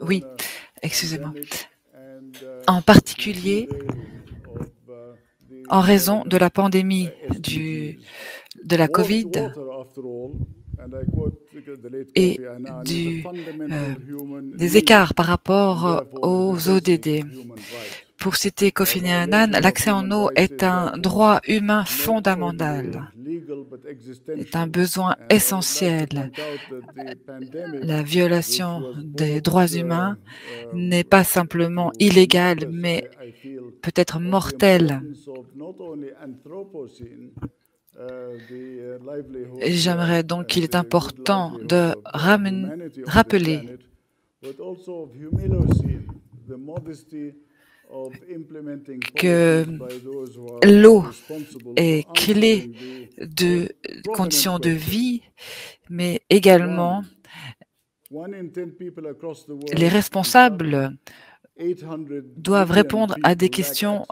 Oui, excusez-moi. En particulier, en raison de la pandémie de la Covid et des écarts par rapport aux ODD. Pour citer Kofi Annan, l'accès en eau est un droit humain fondamental, est un besoin essentiel. La violation des droits humains n'est pas simplement illégale, mais peut-être mortelle. J'aimerais donc qu'il est important de rappeler que l'eau est clé de conditions de vie, mais également les responsables doivent répondre à des questions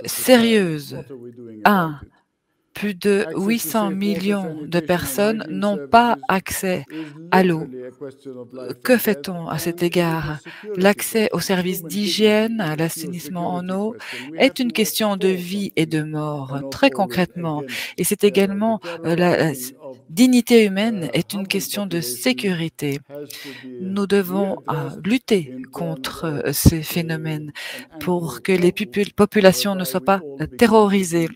sérieuses. Plus de 800 millions de personnes n'ont pas accès à l'eau. Que fait-on à cet égard? L'accès aux services d'hygiène, à l'assainissement en eau, est une question de vie et de mort, très concrètement. Et c'est également la dignité humaine est une question de sécurité. Nous devons lutter contre ces phénomènes pour que les populations ne soient pas terrorisées.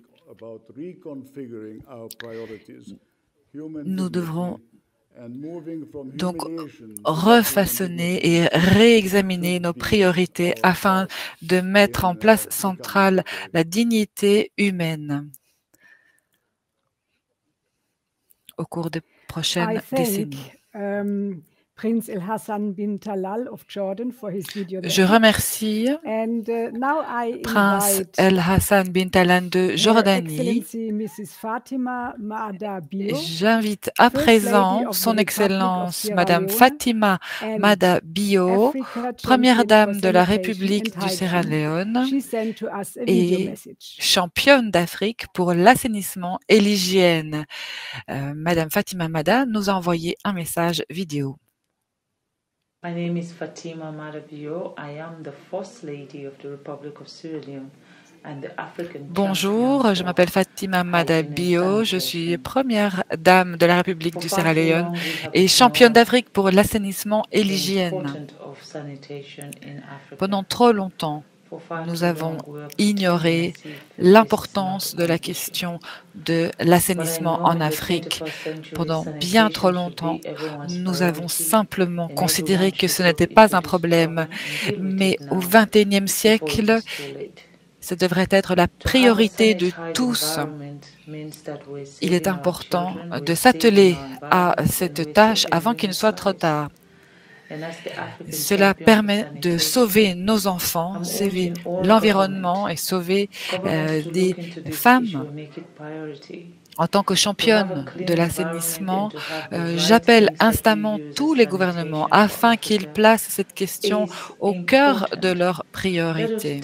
Nous devrons donc refaçonner et réexaminer nos priorités afin de mettre en place centrale la dignité humaine au cours des prochaines décennies. Je remercie Prince El Hassan bin Talal de Jordanie. J'invite à présent son Excellence Madame Fatima Mada Bio, Première Dame de la République du Sierra Leone et championne d'Afrique pour l'assainissement et l'hygiène. Madame Fatima Mada nous a envoyé un message vidéo. My name is Fatima Madabio. I am the First Lady of the Republic of Sierra Leone and the African. Bonjour, je m'appelle Fatima Madabio. Je suis première dame de la République du Sierra Leone et championne d'Afrique pour l'assainissement et l'hygiène. Pendant trop longtemps, nous avons ignoré l'importance de la question de l'assainissement en Afrique. Pendant bien trop longtemps, nous avons simplement considéré que ce n'était pas un problème. Mais au XXIe siècle, ce devrait être la priorité de tous. Il est important de s'atteler à cette tâche avant qu'il ne soit trop tard. Cela permet de sauver nos enfants, sauver l'environnement et sauver des femmes. En tant que championne de l'assainissement, j'appelle instamment tous les gouvernements afin qu'ils placent cette question au cœur de leurs priorités.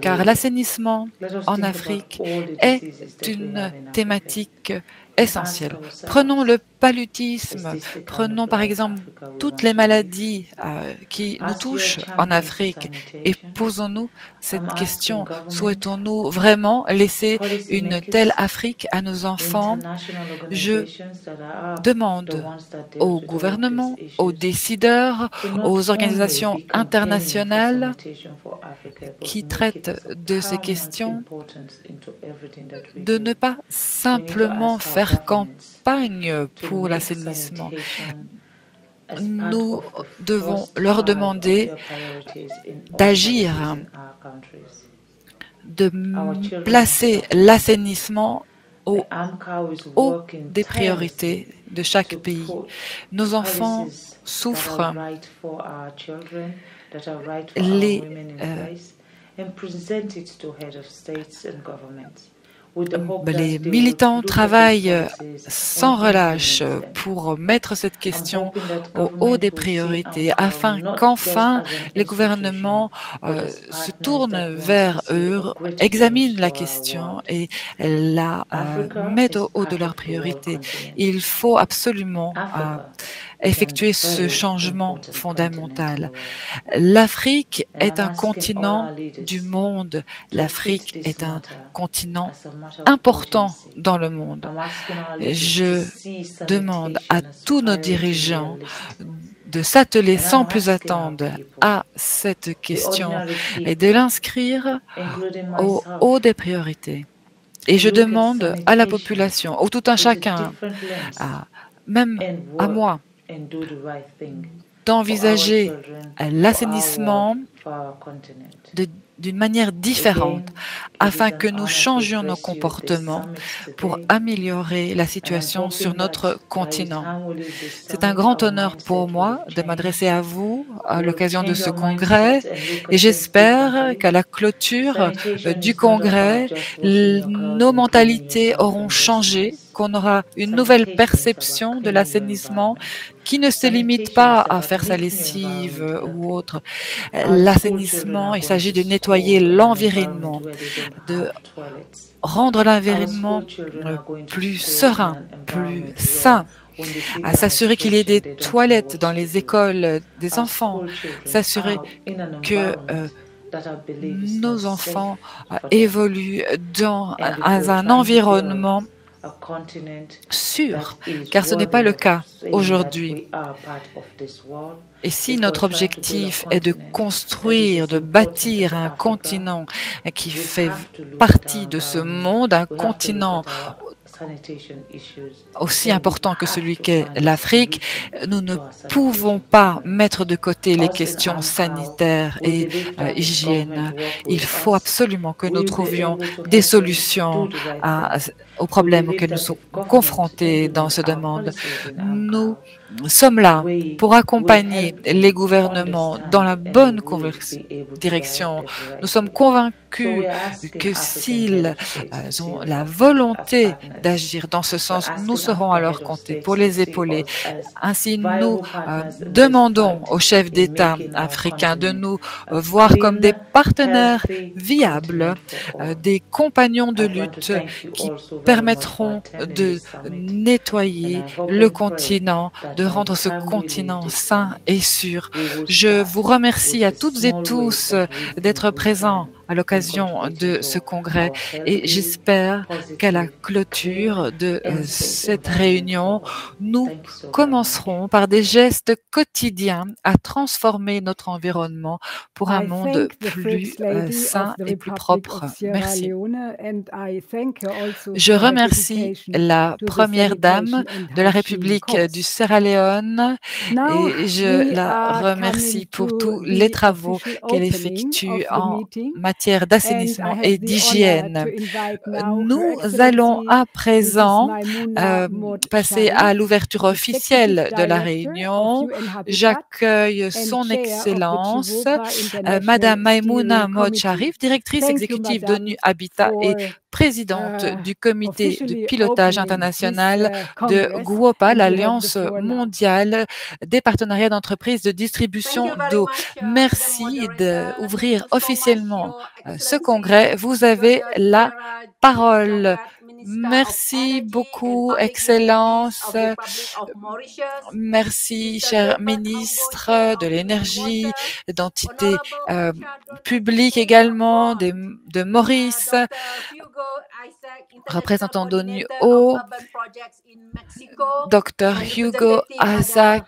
Car l'assainissement en Afrique est une thématique essentielle. Prenons le paludisme, prenons par exemple toutes les maladies qui nous touchent en Afrique et posons-nous cette question. Souhaitons-nous vraiment laisser une telle Afrique à nos enfants? Je demande aux gouvernements, aux décideurs, aux organisations internationales qui traitent de ces questions de ne pas simplement faire campagne pour l'assainissement, nous devons leur demander d'agir, de placer l'assainissement au haut des priorités de chaque pays. Nos enfants souffrent. Les militants travaillent sans relâche pour mettre cette question au haut des priorités afin qu'enfin les gouvernements se tournent vers eux, examinent la question et la mettent au haut de leurs priorités. Il faut absolument effectuer ce changement fondamental. L'Afrique est un continent du monde. L'Afrique est un continent important dans le monde. Je demande à tous nos dirigeants de s'atteler sans plus attendre à cette question et de l'inscrire au haut des priorités. Et je demande à la population, au tout un chacun, même à moi, d'envisager l'assainissement d'une manière différente afin que nous changions nos comportements pour améliorer la situation sur notre continent. C'est un grand honneur pour moi de m'adresser à vous à l'occasion de ce congrès et j'espère qu'à la clôture du congrès, nos mentalités auront changé, qu'on aura une nouvelle perception de l'assainissement qui ne se limite pas à faire sa lessive ou autre. L'assainissement, il s'agit de nettoyer l'environnement, de rendre l'environnement plus serein, plus sain, à s'assurer qu'il y ait des toilettes dans les écoles des enfants, s'assurer que nos enfants évoluent dans un environnement sûr, car ce n'est pas le cas aujourd'hui. Et si notre objectif est de construire, de bâtir un continent qui fait partie de ce monde, un continent aussi important que celui qu'est l'Afrique, nous ne pouvons pas mettre de côté les questions sanitaires et hygiène. Il faut absolument que nous trouvions des solutions aux problèmes auxquels nous sommes confrontés dans ce domaine. Nous sommes là pour accompagner les gouvernements dans la bonne direction. Nous sommes convaincus que s'ils ont la volonté d'agir dans ce sens, nous serons à leur côté pour les épauler. Ainsi, nous demandons aux chefs d'État africains de nous voir comme des partenaires viables, des compagnons de lutte qui permettront de nettoyer le continent, de rendre ce continent sain et sûr. Je vous remercie à toutes et tous d'être présents à l'occasion de ce congrès et j'espère qu'à la clôture de cette réunion, nous commencerons par des gestes quotidiens à transformer notre environnement pour un monde plus sain et plus propre. Merci. Je remercie la Première Dame de la République du Sierra Leone et je la remercie pour tous les travaux qu'elle effectue en matière d'assainissement et d'hygiène. Nous allons à présent passer à l'ouverture officielle de la réunion. J'accueille son Excellence, Madame Maïmouna Mohd Sharif, directrice exécutive d'ONU Habitat et présidente du comité de pilotage international de GWOPA, l'Alliance mondiale des partenariats d'entreprises de distribution d'eau. Merci d'ouvrir officiellement ce congrès. Vous avez la parole. Merci beaucoup, Excellence. Merci, cher ministre de l'Énergie, d'entités publiques également, de Maurice, représentant d'ONU Eau, Dr Hugo Isaac,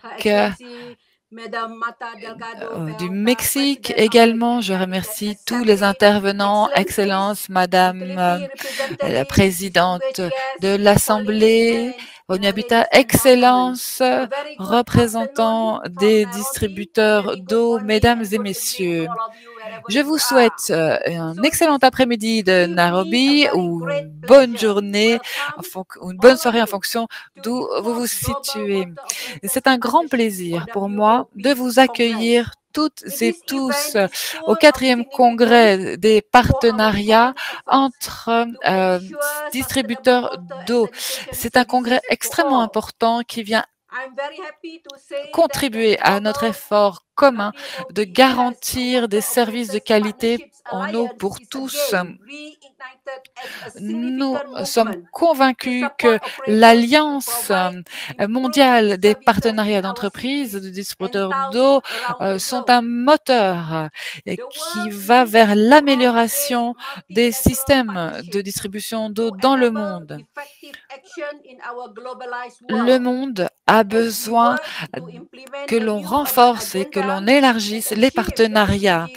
du Mexique également. Je remercie tous les intervenants, Excellence, Madame la Présidente de l'Assemblée, ONU Habitat, Excellences, représentants des distributeurs d'eau, mesdames et messieurs. Je vous souhaite un excellent après-midi de Nairobi ou une bonne journée ou une bonne soirée en fonction d'où vous vous situez. C'est un grand plaisir pour moi de vous accueillir toutes et tous au 4e congrès des partenariats entre distributeurs d'eau. C'est un congrès extrêmement important qui vient contribuer à notre effort commun de garantir des services de qualité en eau pour tous. Nous sommes convaincus que l'Alliance mondiale des partenariats d'entreprises de distributeurs d'eau sont un moteur qui va vers l'amélioration des systèmes de distribution d'eau dans le monde. Le monde a besoin que l'on renforce et que l'on élargisse les partenariats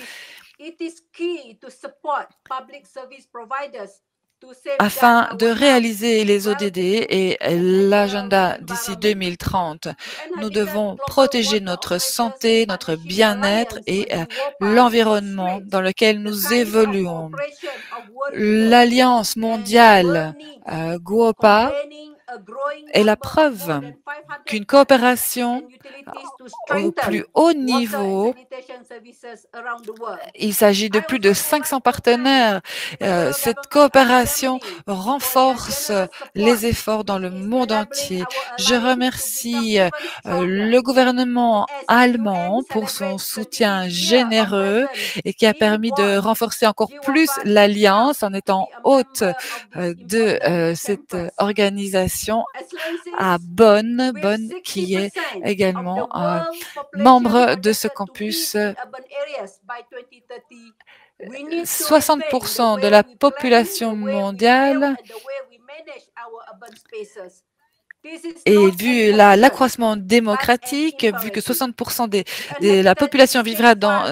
afin de réaliser les ODD et l'agenda d'ici 2030. Nous devons protéger notre santé, notre bien-être et l'environnement dans lequel nous évoluons. L'Alliance mondiale GUOPA est la preuve qu'une coopération au plus haut niveau, il s'agit de plus de 500 partenaires. Cette coopération renforce les efforts dans le monde entier. Je remercie le gouvernement allemand pour son soutien généreux et qui a permis de renforcer encore plus l'Alliance en étant hôte de cette organisation à Bonn, qui est également membre de ce campus. 60% de la population mondiale, et vu l'accroissement démocratique, vu que 60% de la population vivra dans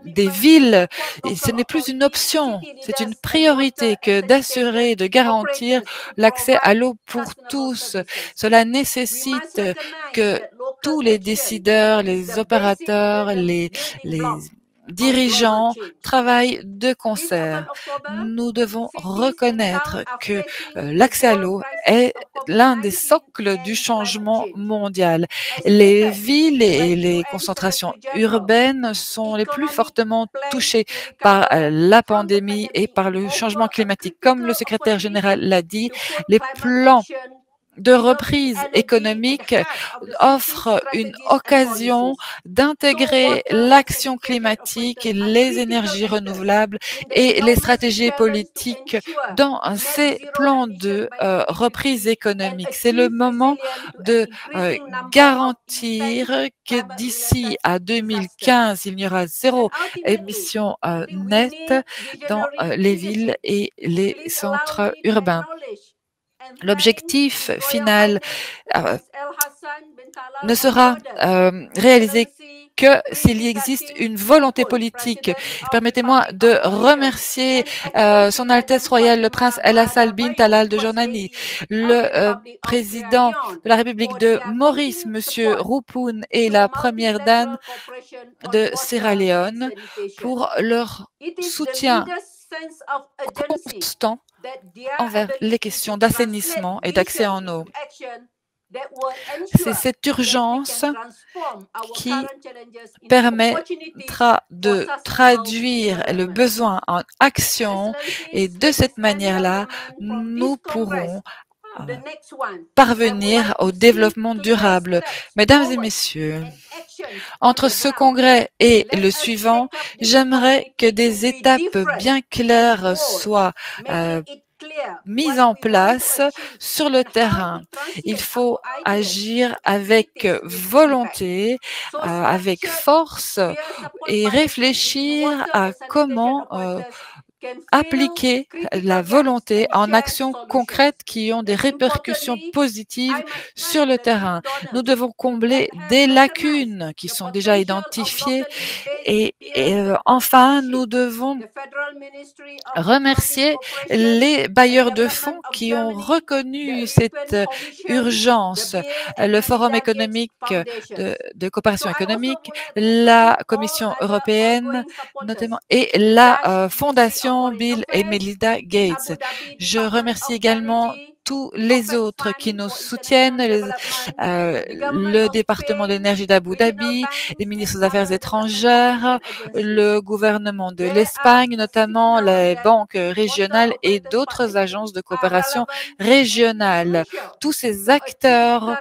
des villes, et ce n'est plus une option, c'est une priorité que d'assurer, de garantir l'accès à l'eau pour tous. Cela nécessite que tous les décideurs, les opérateurs, les dirigeants travaillent de concert. Nous devons reconnaître que l'accès à l'eau est l'un des socles du changement mondial. Les villes et les concentrations urbaines sont les plus fortement touchées par la pandémie et par le changement climatique. Comme le secrétaire général l'a dit, les plans de reprise économique offre une occasion d'intégrer l'action climatique, les énergies renouvelables et les stratégies politiques dans ces plans de reprise économique. C'est le moment de garantir que d'ici à 2015, il n'y aura zéro émission nette dans les villes et les centres urbains. L'objectif final ne sera réalisé que s'il y existe une volonté politique. Permettez-moi de remercier Son Altesse Royale le Prince El Hassan bin Talal de Jordanie, le président de la République de Maurice, Monsieur Rupoon, et la première dame de Sierra Leone pour leur soutien constant envers les questions d'assainissement et d'accès en eau. C'est cette urgence qui permettra de traduire le besoin en action et de cette manière-là, nous pourrons parvenir au développement durable. Mesdames et messieurs, entre ce congrès et le suivant, j'aimerais que des étapes bien claires soient mises en place sur le terrain. Il faut agir avec volonté, avec force et réfléchir à comment appliquer la volonté en actions concrètes qui ont des répercussions positives sur le terrain. Nous devons combler des lacunes qui sont déjà identifiées et enfin, nous devons remercier les bailleurs de fonds qui ont reconnu cette urgence. Le Forum économique de coopération économique, la Commission européenne notamment et la Fondation Bill et Melinda Gates. Je remercie également tous les autres qui nous soutiennent, le département de l'énergie d'Abu Dhabi, les ministres des Affaires étrangères, le gouvernement de l'Espagne, notamment les banques régionales et d'autres agences de coopération régionale. Tous ces acteurs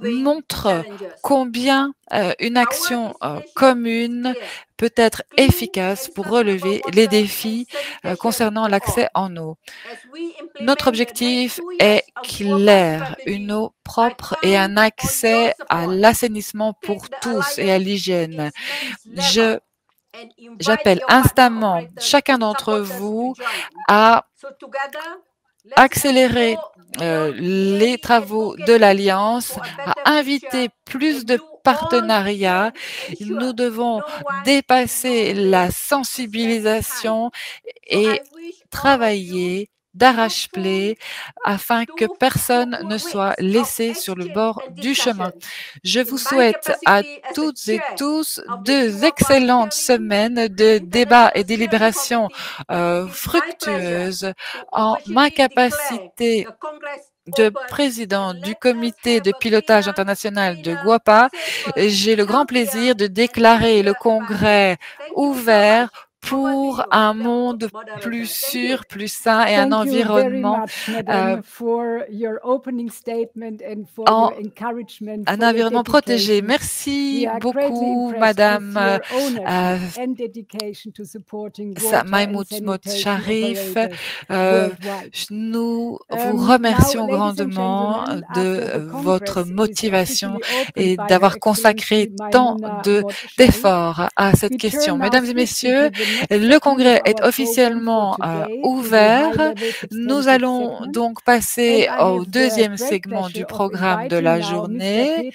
montre combien une action commune peut être efficace pour relever les défis concernant l'accès en eau. Notre objectif est clair, une eau propre et un accès à l'assainissement pour tous et à l'hygiène. J'appelle instamment chacun d'entre vous à accélérer les travaux de l'Alliance, à inviter plus de partenariats. Nous devons dépasser la sensibilisation et travailler d'arrache-pied afin que personne ne soit laissé sur le bord du chemin. Je vous souhaite à toutes et tous 2 excellentes semaines de débats et délibérations fructueuses. En ma capacité de président du comité de pilotage international de Guapa, j'ai le grand plaisir de déclarer le congrès ouvert pour un monde plus sûr, plus sain et un environnement protégé. Merci beaucoup, Madame Mahmoud Sharif. Nous vous remercions grandement de votre motivation et d'avoir consacré tant d'efforts à cette question. Mesdames et messieurs, le congrès est officiellement ouvert. Nous allons donc passer au 2e segment du programme de la journée.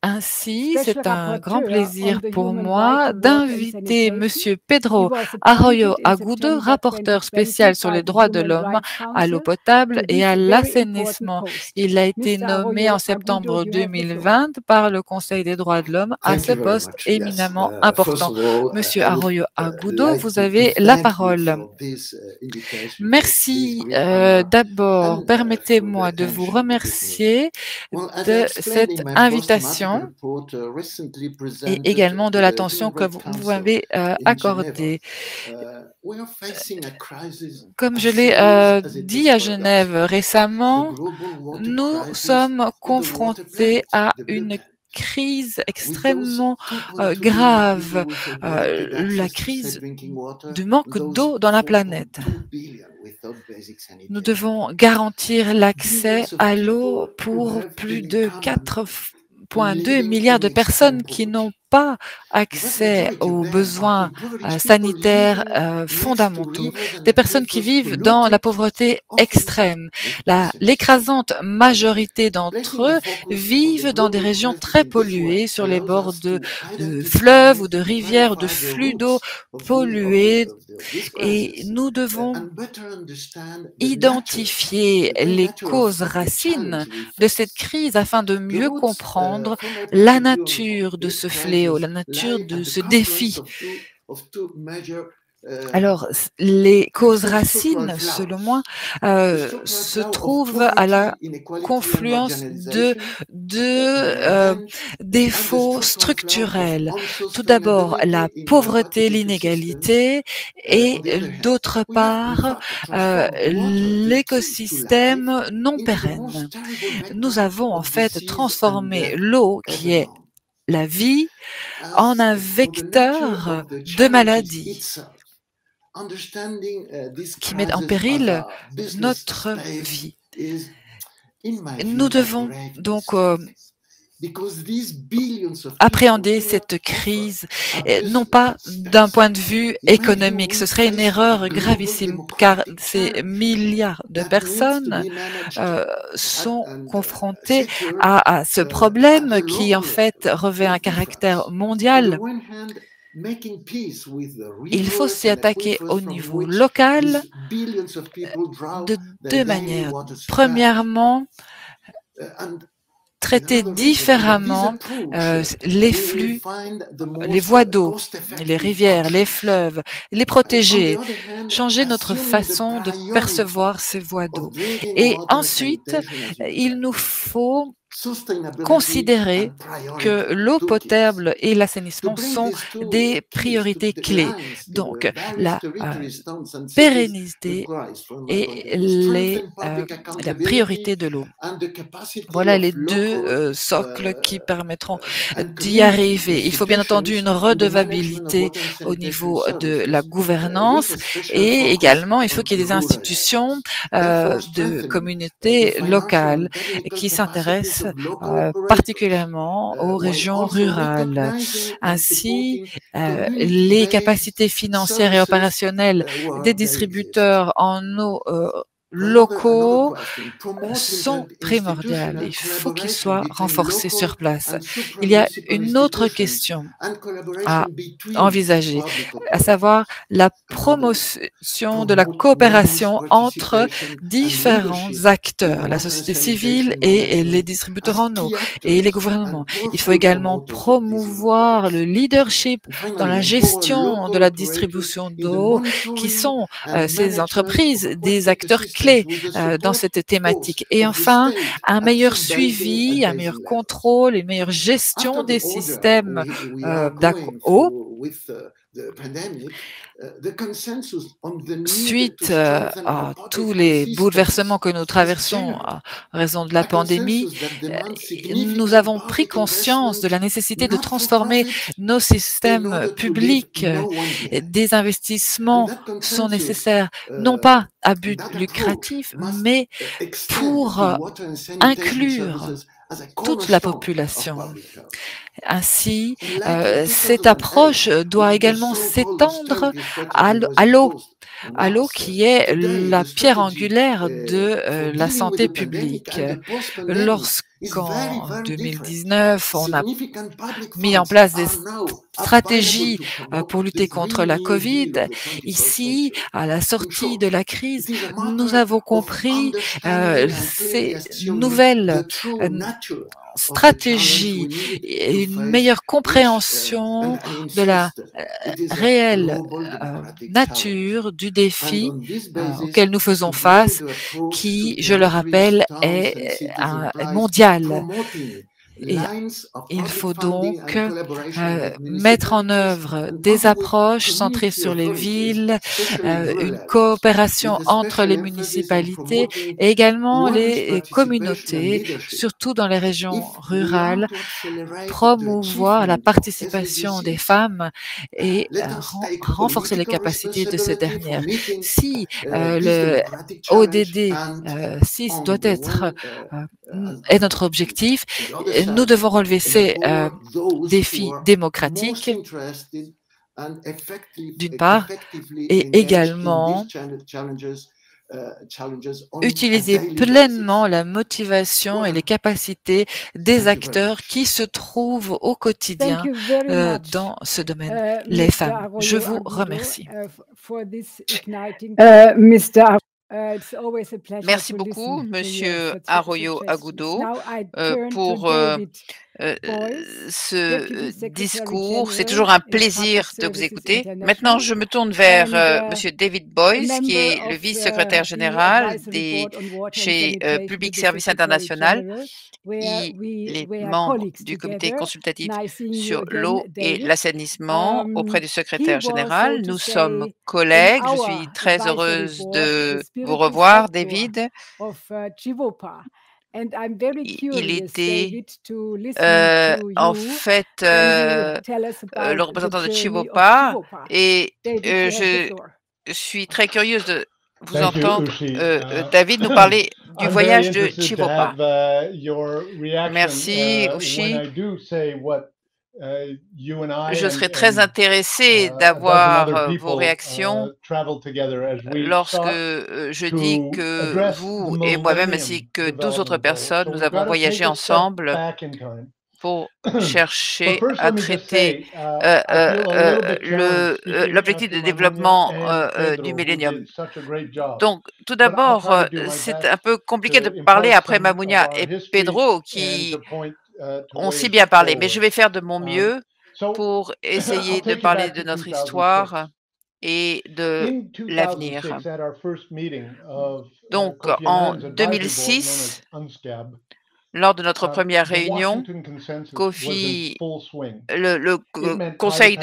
Ainsi, c'est un grand plaisir pour moi d'inviter Monsieur Pedro Arroyo Agudo, rapporteur spécial sur les droits de l'homme, à l'eau potable et à l'assainissement. Il a été nommé en septembre 2020 par le Conseil des droits de l'homme à ce poste éminemment important. Monsieur Arroyo Agudo, vous avez la parole. Merci. D'abord, permettez-moi de vous remercier de cette invitation et également de l'attention que vous m'avez accordée. Comme je l'ai dit à Genève récemment, nous sommes confrontés à une crise extrêmement grave, la crise du manque d'eau dans la planète. Nous devons garantir l'accès à l'eau pour plus de 4,2 milliards de personnes qui n'ont pas accès aux besoins sanitaires fondamentaux, des personnes qui vivent dans la pauvreté extrême. L'écrasante majorité d'entre eux vivent dans des régions très polluées, sur les bords de fleuves ou de rivières, de flux d'eau pollués, et nous devons identifier les causes racines de cette crise afin de mieux comprendre la nature de ce fléau, la nature de ce défi. Alors, les causes racines, selon moi, se trouvent à la confluence de défauts structurels. Tout d'abord, la pauvreté, l'inégalité, et d'autre part, l'écosystème non pérenne. Nous avons en fait transformé l'eau, qui est la vie, en un vecteur de maladie qui met en péril notre vie. Nous devons donc appréhender cette crise, non pas d'un point de vue économique. Ce serait une erreur gravissime, car ces milliards de personnes sont confrontées à ce problème qui, en fait, revêt un caractère mondial. Il faut s'y attaquer au niveau local de deux manières. Premièrement, traiter différemment les flux, les voies d'eau, les rivières, les fleuves, les protéger, changer notre façon de percevoir ces voies d'eau. Et ensuite, il nous faut considérer que l'eau potable et l'assainissement sont des priorités clés. Donc, la pérennité et la priorité de l'eau. Voilà les deux socles qui permettront d'y arriver. Il faut bien entendu une redevabilité au niveau de la gouvernance et également il faut qu'il y ait des institutions de communautés locales qui s'intéressent particulièrement aux régions rurales. Ainsi, les capacités financières et opérationnelles des distributeurs en eau locaux sont primordiales. Il faut qu'ils soient renforcés sur place. Il y a une autre question à envisager, à savoir la promotion de la coopération entre différents acteurs, la société civile et les distributeurs en eau et les gouvernements. Il faut également promouvoir le leadership dans la gestion de la distribution d'eau, qui sont ces entreprises, des acteurs clés dans cette thématique. Et enfin, un meilleur suivi, un meilleur contrôle, une meilleure gestion des systèmes d'eau. Suite à tous les bouleversements que nous traversons en raison de la pandémie, nous avons pris conscience de la nécessité de transformer nos systèmes publics. Des investissements sont nécessaires, non pas à but lucratif, mais pour inclure toute la population. Ainsi, cette approche doit également s'étendre à l'eau qui est la pierre angulaire de la santé publique. Lorsqu'en 2019, on a mis en place des stratégies pour lutter contre la COVID, ici, à la sortie de la crise, nous avons compris ces nouvelles stratégie et une meilleure compréhension de la réelle nature du défi auquel nous faisons face, qui, je le rappelle, est mondial. Et il faut donc mettre en œuvre des approches centrées sur les villes, une coopération entre les municipalités et également les communautés, surtout dans les régions rurales, promouvoir la participation des femmes et renforcer les capacités de ces dernières. Si le ODD 6 doit être est notre objectif, nous devons relever ces défis démocratiques, d'une part, et également utiliser pleinement la motivation et les capacités des acteurs qui se trouvent au quotidien dans ce domaine, les femmes. Je vous remercie. Merci beaucoup, Monsieur Arroyo Agudo, pour ce discours. C'est toujours un plaisir de vous écouter. Maintenant, je me tourne vers Monsieur David Boyce, qui est le vice-secrétaire général chez Public Service International. Il est membre du comité consultatif sur l'eau et l'assainissement auprès du secrétaire général. Nous sommes collègues. Je suis très heureuse de vous revoir, David. Il était en fait le représentant de Chivopa et je suis très curieuse de vous entendre, David, nous parler du voyage de Chivopa. Merci, Ushi. Je serais très intéressé d'avoir vos réactions lorsque je dis que vous et moi-même, ainsi que 12 autres personnes, nous avons voyagé ensemble pour chercher à traiter l'objectif de développement du millénium. Donc, tout d'abord, c'est un peu compliqué de parler après Mamounia et Pedro qui ont si bien parlé, mais je vais faire de mon mieux pour essayer de parler de notre histoire et de l'avenir. Donc, en 2006, lors de notre première réunion, Kofi, le conseil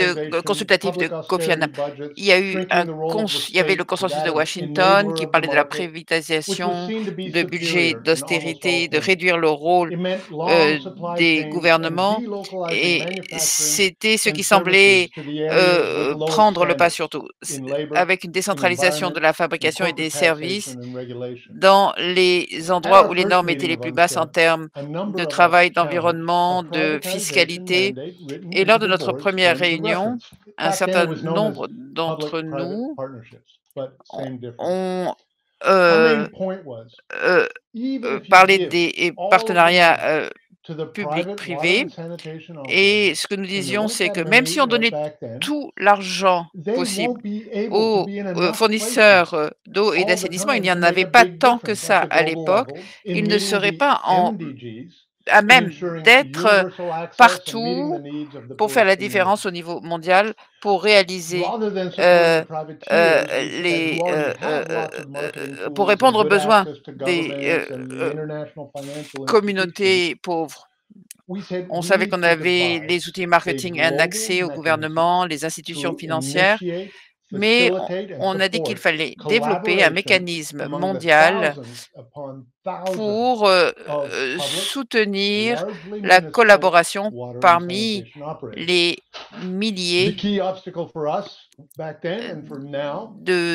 consultatif de Kofi Annan, il y avait le consensus de Washington qui parlait de la privatisation, de budget d'austérité, de réduire le rôle des gouvernements, et c'était ce qui semblait prendre le pas sur tout, avec une décentralisation de la fabrication et des services dans les endroits où les normes étaient les plus basses en termes de travail, d'environnement, de fiscalité. Et lors de notre première réunion, un certain nombre d'entre nous ont parlé des partenariats public-privé, et ce que nous disions, c'est que même si on donnait tout l'argent possible aux fournisseurs d'eau et d'assainissement, il n'y en avait pas tant que ça à l'époque, ils ne seraient pas à même d'être partout pour faire la différence au niveau mondial, pour réaliser pour répondre aux besoins des communautés pauvres. On savait qu'on avait les outils marketing et un accès au gouvernement, les institutions financières, mais on a dit qu'il fallait développer un mécanisme mondial pour soutenir la collaboration parmi les milliers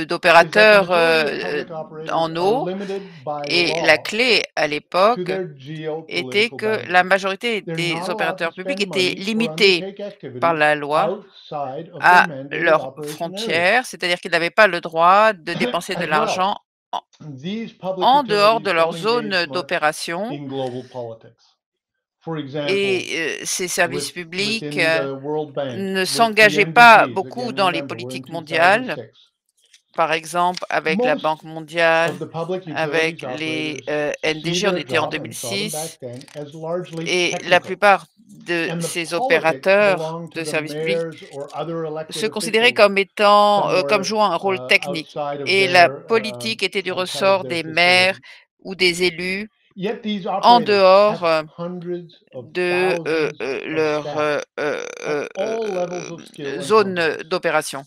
d'opérateurs en eau. Et la clé à l'époque était que la majorité des opérateurs publics étaient limités par la loi à leurs frontières, c'est-à-dire qu'ils n'avaient pas le droit de dépenser de l'argent en dehors de leur zone d'opération. Et ces services publics ne s'engageaient pas beaucoup dans les politiques mondiales, par exemple avec la Banque mondiale, avec les NDG, on était en 2006, et la plupart de ces opérateurs de services publics se considéraient comme jouant un rôle technique, et la politique était du ressort des maires ou des élus en dehors de leur zone d'opération.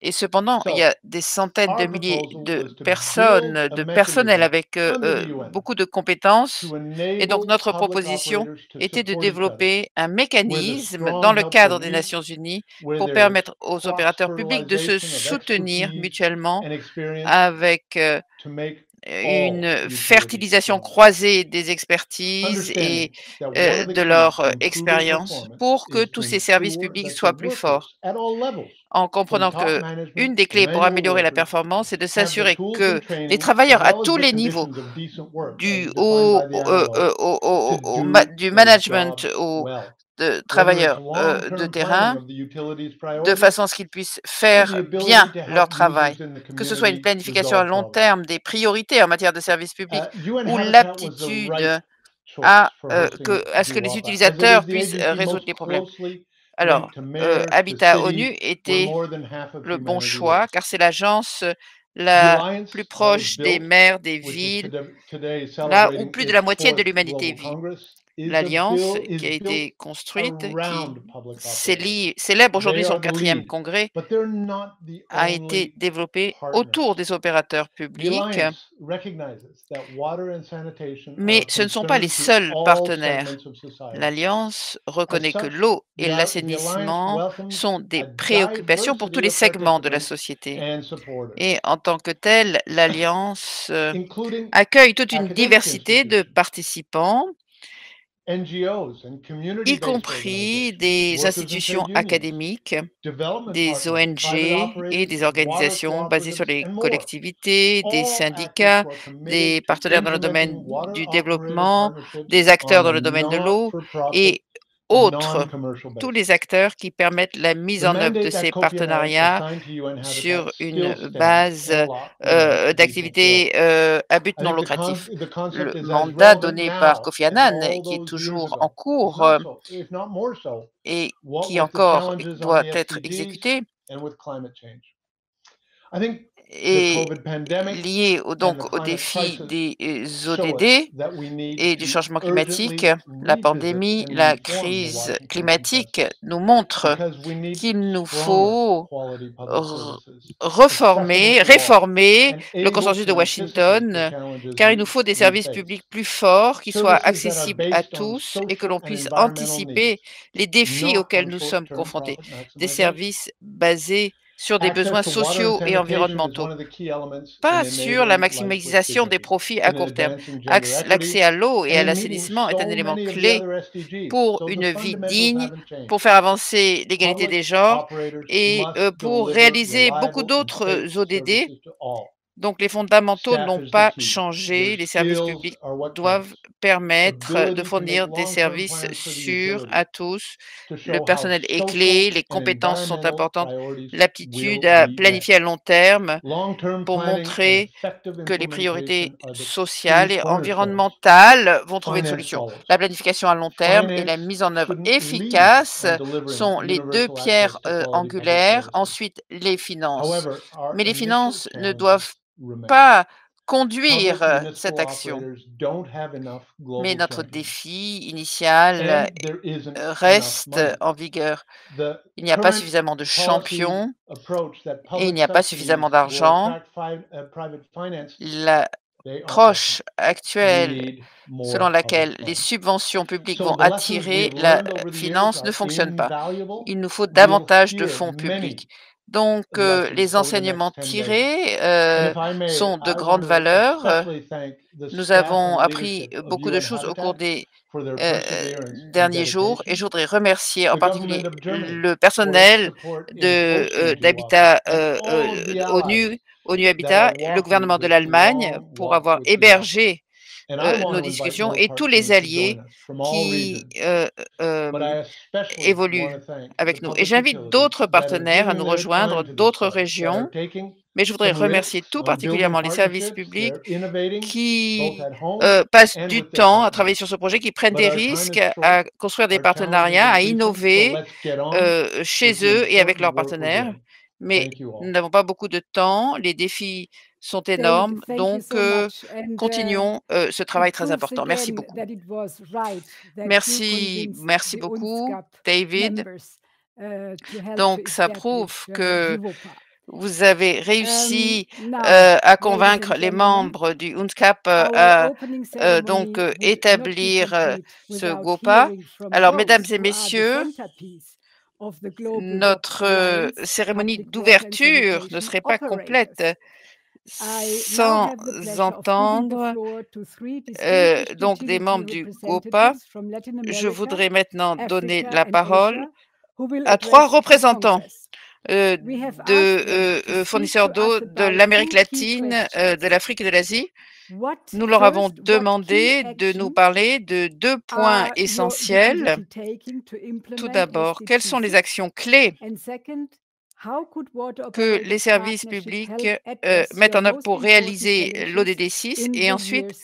Et cependant, il y a des centaines de milliers de personnes, de personnel avec beaucoup de compétences. Et donc, notre proposition était de développer un mécanisme dans le cadre des Nations Unies pour permettre aux opérateurs publics de se soutenir mutuellement avec une fertilisation croisée des expertises et de leur expérience pour que tous ces services publics soient plus forts. En comprenant qu'une des clés pour améliorer la performance, c'est de s'assurer que les travailleurs à tous les niveaux, du management aux travailleurs de terrain, de façon à ce qu'ils puissent faire bien leur travail, que ce soit une planification à long terme des priorités en matière de services publics ou l'aptitude à ce que les utilisateurs puissent résoudre les problèmes. Alors, Habitat ONU était le bon choix car c'est l'agence la plus proche des maires, des villes, là où plus de la moitié de l'humanité vit. L'Alliance qui a été construite, qui célèbre aujourd'hui son 4e congrès, a été développée autour des opérateurs publics, mais ce ne sont pas les seuls partenaires. L'Alliance reconnaît que l'eau et l'assainissement sont des préoccupations pour tous les segments de la société. Et en tant que telle, l'Alliance accueille toute une diversité de participants, y compris des institutions académiques, des ONG et des organisations basées sur les collectivités, des syndicats, des partenaires dans le domaine du développement, des acteurs dans le domaine de l'eau et autres, tous les acteurs qui permettent la mise en œuvre de ces partenariats sur une base d'activités à but non lucratif. Le mandat donné par Kofi Annan, qui est toujours en cours et qui encore doit être exécuté, est lié donc au défi des ODD et du changement climatique. La pandémie, la crise climatique nous montre qu'il nous faut réformer le consensus de Washington, car il nous faut des services publics plus forts, qui soient accessibles à tous et que l'on puisse anticiper les défis auxquels nous sommes confrontés. Des services basés sur des besoins sociaux et environnementaux, pas sur la maximisation des profits à court terme. L'accès à l'eau et à l'assainissement est un élément clé pour une vie digne, pour faire avancer l'égalité des genres et pour réaliser beaucoup d'autres ODD. Donc, les fondamentaux n'ont pas changé. Les services publics doivent permettre de fournir des services sûrs à tous. Le personnel est clé, les compétences sont importantes, l'aptitude à planifier à long terme pour montrer que les priorités sociales et environnementales vont trouver une solution. La planification à long terme et la mise en œuvre efficace sont les deux pierres angulaires. Ensuite, les finances. Mais les finances ne doivent pas conduire cette action. Mais notre défi initial reste en vigueur. Il n'y a pas suffisamment de champions et il n'y a pas suffisamment d'argent. L'approche actuelle selon laquelle les subventions publiques vont attirer la finance ne fonctionne pas. Il nous faut davantage de fonds publics. Donc, les enseignements tirés sont de grande valeur. Nous avons appris beaucoup de choses au cours des derniers jours et je voudrais remercier en particulier le personnel d'Habitat ONU Habitat, le gouvernement de l'Allemagne pour avoir hébergé nos discussions et tous les alliés qui évoluent avec nous. Et j'invite d'autres partenaires à nous rejoindre, d'autres régions, mais je voudrais remercier tout particulièrement les services publics qui passent du temps à travailler sur ce projet, qui prennent des risques à construire des partenariats, à innover chez eux et avec leurs partenaires. Mais nous n'avons pas beaucoup de temps, les défis sont énormes, donc continuons ce travail très important. Merci beaucoup. Merci beaucoup, David. Donc, ça prouve que vous avez réussi à convaincre les membres du UNSCAP à donc établir ce GOPA. Alors, mesdames et messieurs, notre cérémonie d'ouverture ne serait pas complète sans entendre donc des membres du GOPA. Je voudrais maintenant donner la parole à 3 représentants de fournisseurs d'eau de l'Amérique latine, de l'Afrique et de l'Asie. Nous leur avons demandé de nous parler de 2 points essentiels. Tout d'abord, quelles sont les actions clés que les services publics mettent en œuvre pour réaliser l'ODD 6 et ensuite,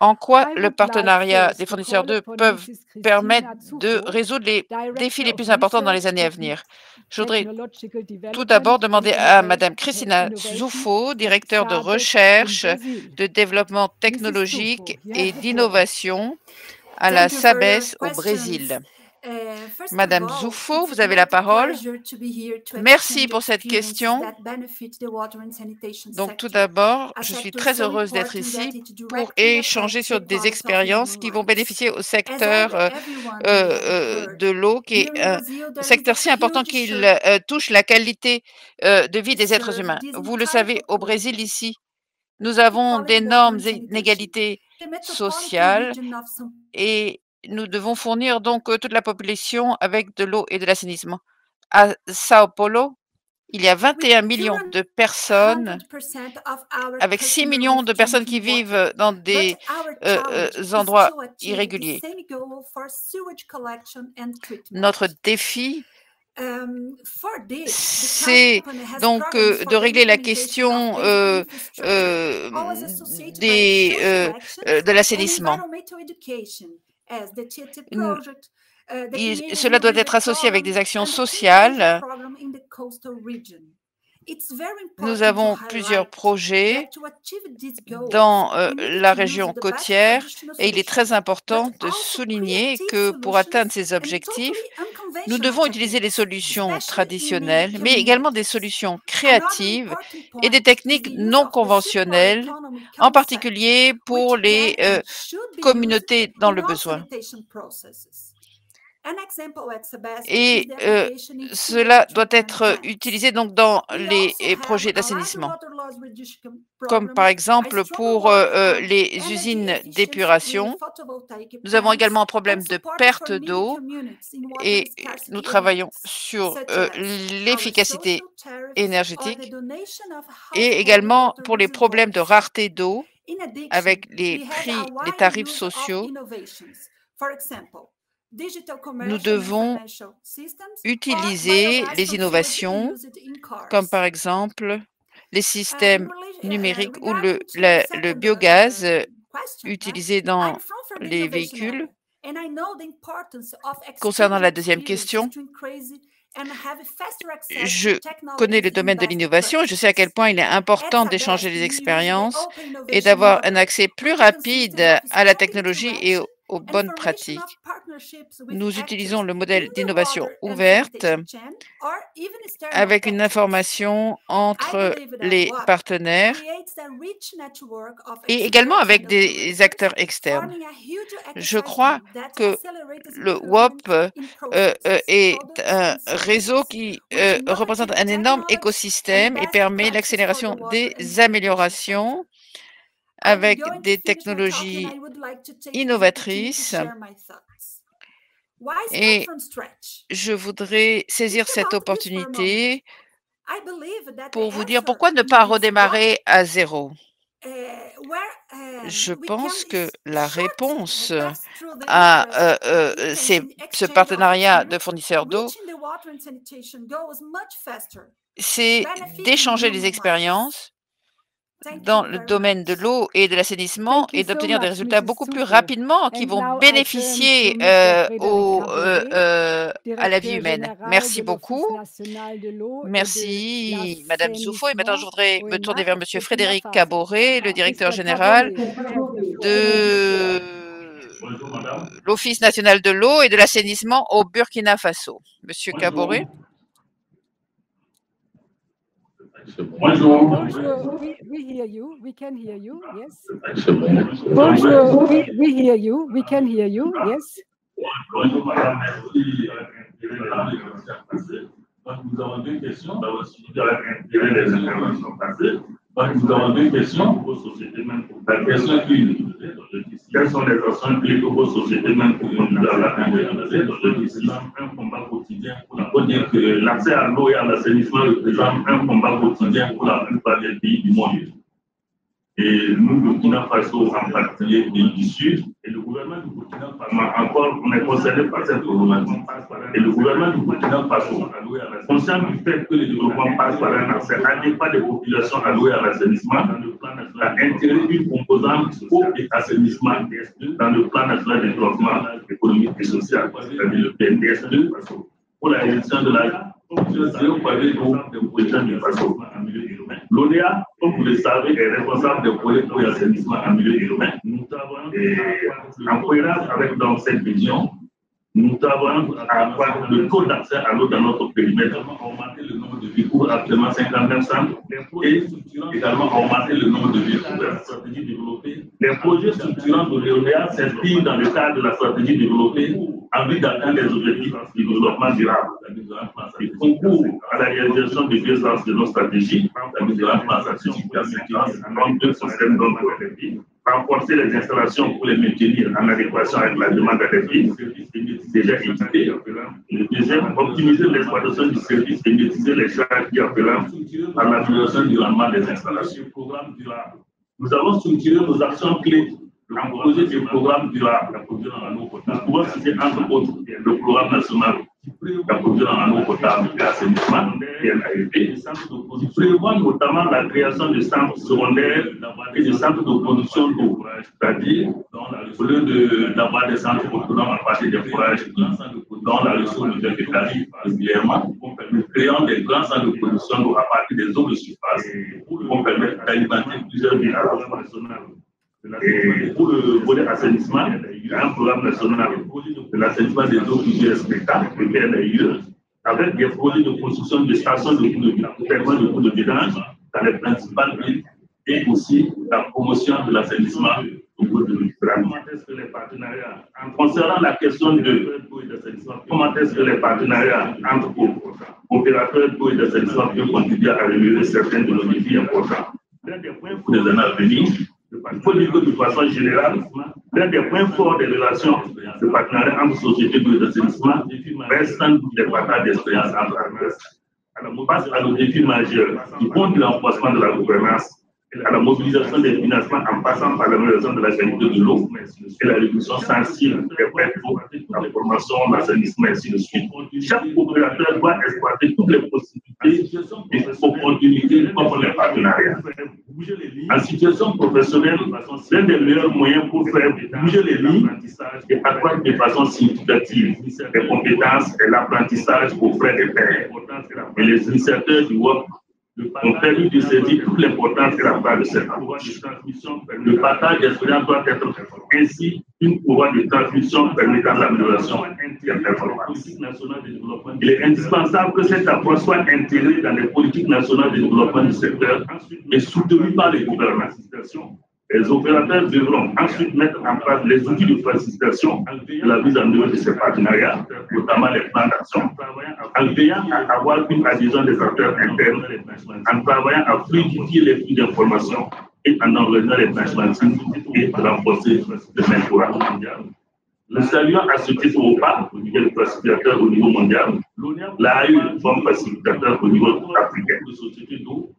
en quoi le partenariat des fournisseurs d'eau peuvent permettre de résoudre les défis les plus importants dans les années à venir. Je voudrais tout d'abord demander à Madame Cristina Zufo, directeur de recherche, de développement technologique et d'innovation à la SABES au Brésil. Madame Zufo, vous avez la parole. Merci pour cette question. Donc, tout d'abord, je suis très heureuse d'être ici pour échanger sur des expériences qui vont bénéficier au secteur de l'eau, qui est un secteur si important qu'il touche la qualité de vie des êtres humains. Vous le savez, au Brésil, ici, nous avons d'énormes inégalités sociales et nous devons fournir donc toute la population avec de l'eau et de l'assainissement. À Sao Paulo, il y a 21 millions de personnes, avec 6 millions de personnes qui vivent dans des endroits irréguliers. Notre défi, c'est donc de régler la question de l'assainissement. Cela doit être associé avec des actions sociales. Nous avons plusieurs projets dans la région côtière et il est très important de souligner que pour atteindre ces objectifs, nous devons utiliser les solutions traditionnelles, mais également des solutions créatives et des techniques non conventionnelles, en particulier pour les communautés dans le besoin. Et cela doit être utilisé donc dans les projets d'assainissement, comme par exemple pour les usines d'épuration. Nous avons également un problème de perte d'eau et nous travaillons sur l'efficacité énergétique et également pour les problèmes de rareté d'eau avec les tarifs sociaux. Nous devons utiliser les innovations, comme par exemple les systèmes numériques ou le biogaz utilisé dans les véhicules. Concernant la deuxième question, je connais le domaine de l'innovation et je sais à quel point il est important d'échanger les expériences et d'avoir un accès plus rapide à la technologie et aux bonnes pratiques. Nous utilisons le modèle d'innovation ouverte avec une information entre les partenaires et également avec des acteurs externes. Je crois que le WOP est un réseau qui représente un énorme écosystème et permet l'accélération des améliorations avec des technologies innovatrices. Et je voudrais saisir cette opportunité pour vous dire pourquoi ne pas redémarrer à zéro. Je pense que la réponse à ce partenariat de fournisseurs d'eau, c'est d'échanger les expériences dans le domaine de l'eau et de l'assainissement et d'obtenir des résultats beaucoup plus rapidement qui vont bénéficier à la vie humaine. Merci beaucoup. Merci, Madame Zufo. Et maintenant, je voudrais me tourner vers Monsieur Frédéric Caboret, le directeur général de l'Office national de l'eau et de l'assainissement au Burkina Faso. Monsieur Caboret. Bonjour, we hear you. We can hear you. Yes. Bonjour, we hear you. We can hear you. Yes. Bonjour, madame. Merci. Donc, nous avons deux questions. Dans le suivi de les interventions passées. Donc, nous avons deux questions pour vos sociétés même. La question qui quelles sont les actions clés que vos sociétés même pour conduire à l'atteinte un combat quotidien pour dire que l'accès à l'eau et à l'assainissement représente un combat quotidien pour la plupart des pays du monde. Et nous, le Burkina Faso, en particulier, pays du Sud, et le gouvernement du Burkina Faso, encore, on est concerné par cette problématique. Et le gouvernement du Burkina Faso, conscient du fait que le développement passe par un accès adéquat des populations à l'eau et à l'assainissement, a intégré une composante eau et assainissement dans le plan national de développement économique et social, c'est-à-dire le PNDS2, pour la gestion de la gestion du Faso. L'ONEA, comme vous le savez, est responsable des projets d'eau et assainissement en milieu urbain. Et en cohérence avec donc, cette vision, nous travaillons à accroître le taux d'accès à l'eau dans notre périmètre, augmenter le nombre de villes couvertes, actuellement 59 centres, et également augmenter le nombre de villes couvertes. Les projets structurants de l'ONEA s'inscrivent dans le cadre de la stratégie développée en vue d'atteindre les objectifs du développement durable. Ils concourent à la réalisation des deux axes de nos stratégies, la mise en place stratégique à 52 systèmes d'emploi, renforcer les installations pour les maintenir en adéquation avec la demande à des déjà équipés. Le deuxième, optimiser l'exploitation du service et maîtriser les charges qui appelant à l'amélioration du rendement des installations. Nous avons structuré nos actions clés en projet de programme durable. Nous pouvons citer entre autres le programme national d'approvisionnement en eau potable et assainissement, PNAEP, qui prévoit notamment la création de centres secondaires et de centres de production d'eau, c'est-à-dire au lieu d'avoir des centres autonomes à partir des forages dont la ressource nous est établie régulièrement, nous créons des grands centres de production d'eau à partir des eaux de surface pour permettre d'alimenter plusieurs villes à la fois. Et pour le volet assainissement, il y a un programme national de l'assainissement des eaux plusieurs spectacles, le PNAIE, avec des projets de construction de stations de coûts de vidange dans les principales villes et aussi la promotion de l'assainissement au niveau de l'Ukraine. Concernant la question de comment est-ce que les partenariats entre opérateurs d'eau et d'assainissement peuvent contribuer à améliorer certains de nos défis importants pour les années à venir, il faut dire que de façon générale, l'un des points forts des relations de partenariat entre sociétés d'eau et d'assainissement reste sans doute les partages d'expérience entre acteurs. Face à nos défis majeurs qui font de l'enforcement de la gouvernance, à la mobilisation des financements en passant par l'amélioration de la qualité de l'eau et la réduction sensible des frais d'eau, la formation, l'assainissement et ainsi de suite. Chaque opérateur doit exploiter toutes les possibilités et opportunités comme les partenariats. En situation professionnelle, l'un des meilleurs moyens pour faire bouger les lignes et accroître de façon significative les compétences et l'apprentissage aux frais des pairs. Et les initiateurs du WOP ont permis de saisir toute l'importance et la part de cette approche. Le partage d'expérience doit être ainsi une courroie de transmission permettant l'amélioration des performances. Il est indispensable que cette approche soit intégrée dans les politiques nationales de développement du secteur et soutenue par les gouvernants. Les opérateurs devront ensuite mettre en place les outils de facilitation de la mise en œuvre de ces partenariats, notamment les plans d'action, en veillant à avoir une adhésion des acteurs internes, en travaillant à fluidifier les flux d'informations et en organisant les benchmarking et renforcer le mentorat. Nous saluons à ce titre OPA, qui est le facilitateur au niveau mondial, l'AAU comme facilitateur au niveau africain.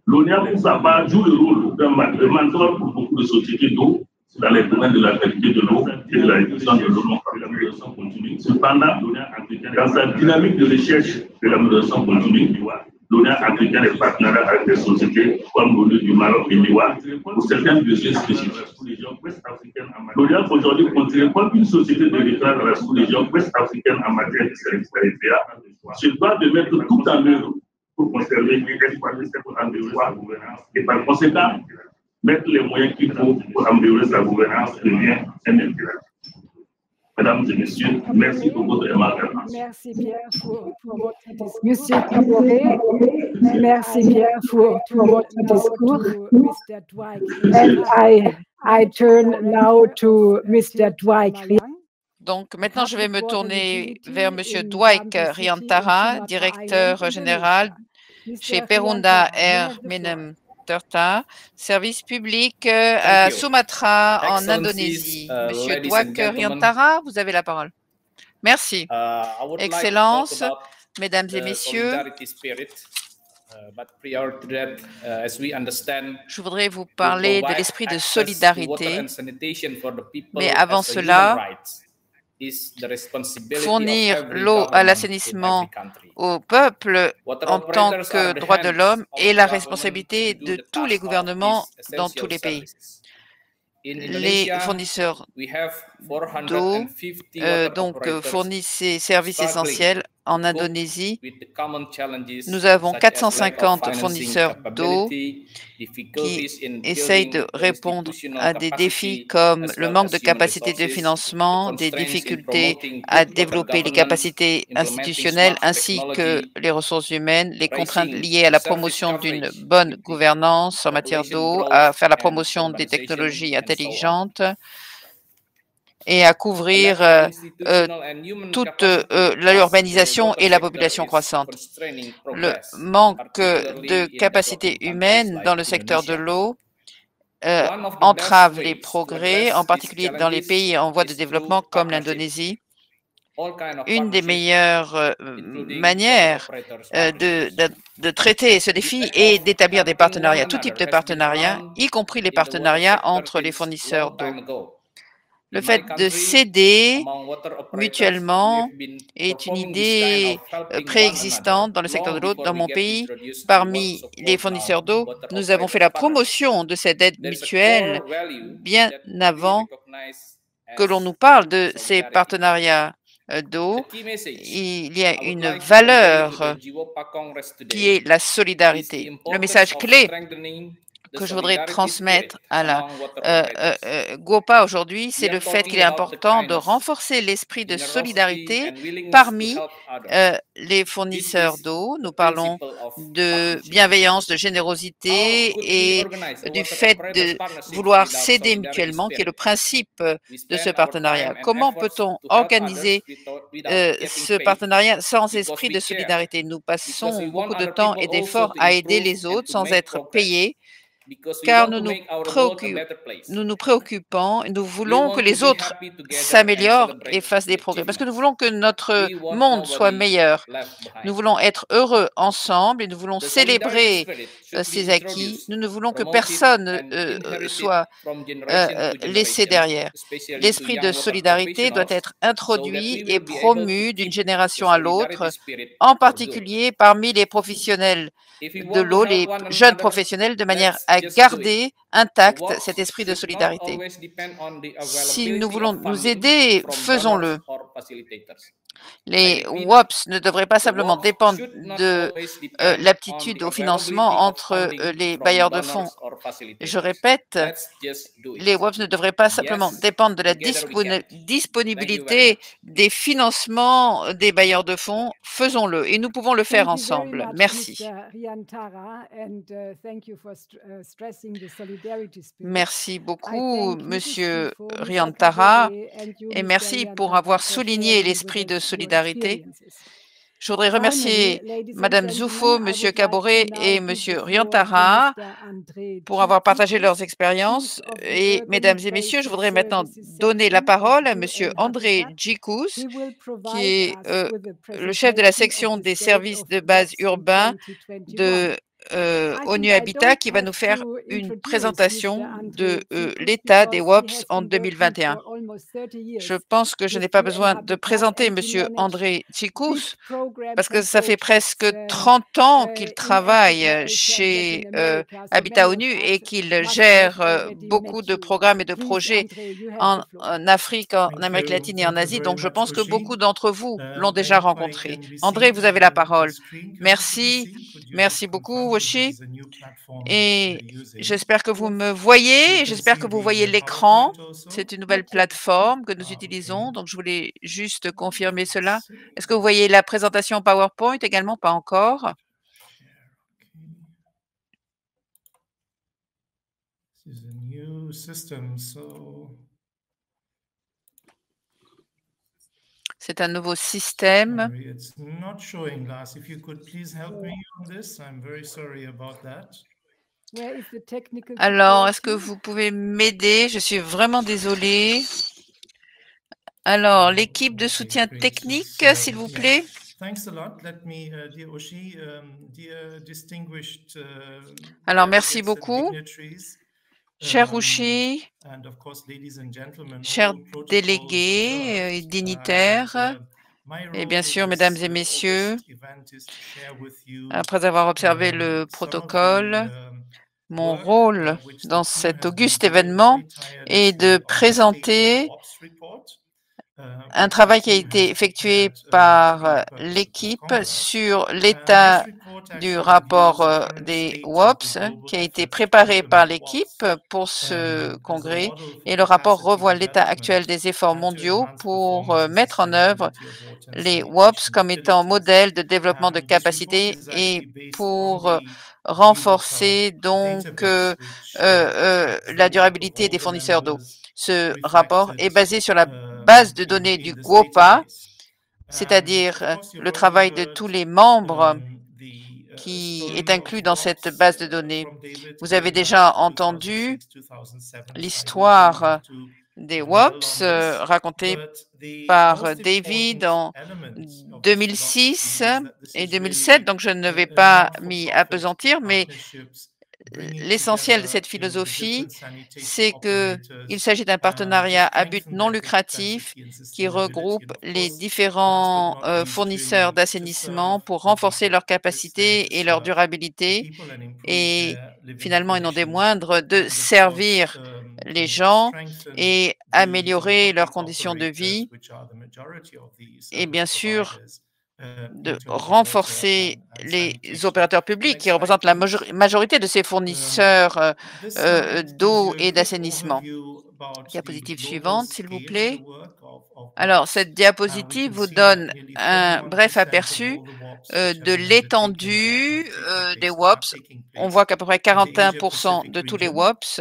L'ONEA, pour sa part, joue le rôle de mentor pour beaucoup de sociétés d'eau dans les domaines de la qualité de l'eau et de la réduction de l'eau non contaminée. Cependant, dans sa dynamique de recherche de l'amélioration continue, l'ONEA africaine est partenaire avec des sociétés comme l'ONU du Maroc et l'IWA pour certains besoins spécifiques. L'ONEA aujourd'hui considère comme une société de référence dans la sous-région ouest-africaine en matière de services tarifaires, se doit de mettre tout en œuvre pour conserver et exploiter cette environnement et par conséquent, mettre les moyens qu'il faut pour améliorer sa gouvernance devient un impératif. Mesdames et messieurs, merci pour votre aimable attention. Merci bien pour votre discours. Monsieur Caboret, merci bien pour votre discours. Mr. Dwight. And I turn now to Mr. Dwight. Donc maintenant, je vais me tourner vers Monsieur Dwight Riantara, directeur général chez Perunda Air Minem Tirta, service public à Sumatra en Indonésie. Monsieur Dwight Riantara, vous avez la parole. Merci. Excellences, mesdames et messieurs, je voudrais vous parler de l'esprit de solidarité, mais avant cela, fournir l'eau à l'assainissement au peuple en tant que droit de l'homme est la responsabilité de tous les gouvernements dans tous les pays. Les fournisseurs d'eau fournissent ces services essentiels en Indonésie, nous avons 450 fournisseurs d'eau qui essayent de répondre à des défis comme le manque de capacité de financement, des difficultés à développer les capacités institutionnelles ainsi que les ressources humaines, les contraintes liées à la promotion d'une bonne gouvernance en matière d'eau, à faire la promotion des technologies intelligentes et à couvrir toute l'urbanisation et la population croissante. Le manque de capacité humaine dans le secteur de l'eau entrave les progrès, en particulier dans les pays en voie de développement comme l'Indonésie. Une des meilleures manières de traiter ce défi est d'établir des partenariats, tout type de partenariats, y compris les partenariats entre les fournisseurs d'eau. Le fait de s'aider mutuellement est une idée préexistante dans le secteur de l'eau dans mon pays. Parmi les fournisseurs d'eau, nous avons fait la promotion de cette aide mutuelle bien avant que l'on nous parle de ces partenariats d'eau. Il y a une valeur qui est la solidarité. Le message clé que je voudrais transmettre à la GOPA aujourd'hui, c'est le fait qu'il est important de renforcer l'esprit de solidarité parmi les fournisseurs d'eau. Nous parlons de bienveillance, de générosité et du fait de vouloir s'aider mutuellement, qui est le principe de ce partenariat. Comment peut-on organiser ce partenariat sans esprit de solidarité? Nous passons beaucoup de temps et d'efforts à aider les autres sans être payés, car nous nous préoccupons et nous voulons que les autres s'améliorent et fassent des progrès, parce que nous voulons que notre monde soit meilleur. Nous voulons être heureux ensemble et nous voulons célébrer ces acquis. Nous ne voulons que personne soit laissé derrière. L'esprit de solidarité doit être introduit et promu d'une génération à l'autre, en particulier parmi les professionnels de l'eau, les jeunes professionnels, de manière à garder intact cet esprit de solidarité. Si nous voulons nous aider, faisons-le. Les WOPs ne devraient pas simplement dépendre de l'aptitude au financement entre les bailleurs de fonds. Je répète, les WOPs ne devraient pas simplement dépendre de la disponibilité des financements des bailleurs de fonds. Faisons-le et nous pouvons le faire ensemble. Merci. Merci beaucoup, Monsieur Riantara, et merci pour avoir souligné l'esprit de solidarité. Je voudrais remercier Madame Zufo, Monsieur Caboret et Monsieur Riantara pour avoir partagé leurs expériences. Et mesdames et messieurs, je voudrais maintenant donner la parole à Monsieur André Djikous, qui est le chef de la section des services de base urbains de ONU Habitat, qui va nous faire une présentation de l'état des WOPs en 2021. Je pense que je n'ai pas besoin de présenter Monsieur André Djikous, parce que ça fait presque 30 ans qu'il travaille chez Habitat ONU et qu'il gère beaucoup de programmes et de projets en Afrique, en Amérique latine et en Asie. Donc, je pense que beaucoup d'entre vous l'ont déjà rencontré. André, vous avez la parole. Merci. Merci beaucoup, Woshi. Et j'espère que vous me voyez. J'espère que vous voyez l'écran. C'est une nouvelle plateforme que nous utilisons. Donc, je voulais juste confirmer cela. Est-ce que vous voyez la présentation PowerPoint également? Pas encore. C'est un nouveau système. Alors, est-ce que vous pouvez m'aider? Je suis vraiment désolée. Alors, l'équipe de soutien technique, s'il vous plaît. Alors, merci beaucoup. Cher Ouchi, chers délégués et dignitaires, et bien sûr, mesdames et messieurs, après avoir observé le protocole, mon rôle dans cet auguste événement est de présenter un travail qui a été effectué par l'équipe sur l'état du rapport des WOPS, qui a été préparé par l'équipe pour ce congrès, et le rapport revoit l'état actuel des efforts mondiaux pour mettre en œuvre les WOPS comme étant modèle de développement de capacité et pour renforcer donc la durabilité des fournisseurs d'eau. Ce rapport est basé sur la base de données du GWOPA, c'est-à-dire le travail de tous les membres qui est inclus dans cette base de données. Vous avez déjà entendu l'histoire des WOPS racontée par David en 2006 et 2007, donc je ne vais pas m'y appesantir, mais l'essentiel de cette philosophie, c'est qu'il s'agit d'un partenariat à but non lucratif qui regroupe les différents fournisseurs d'assainissement pour renforcer leur capacité et leur durabilité et finalement, et non des moindres, de servir les gens et améliorer leurs conditions de vie et bien sûr de renforcer les opérateurs publics qui représentent la majorité de ces fournisseurs d'eau et d'assainissement. Diapositive suivante, s'il vous plaît. Alors, cette diapositive vous donne un bref aperçu de l'étendue des WOPS. On voit qu'à peu près 41% de tous les WOPS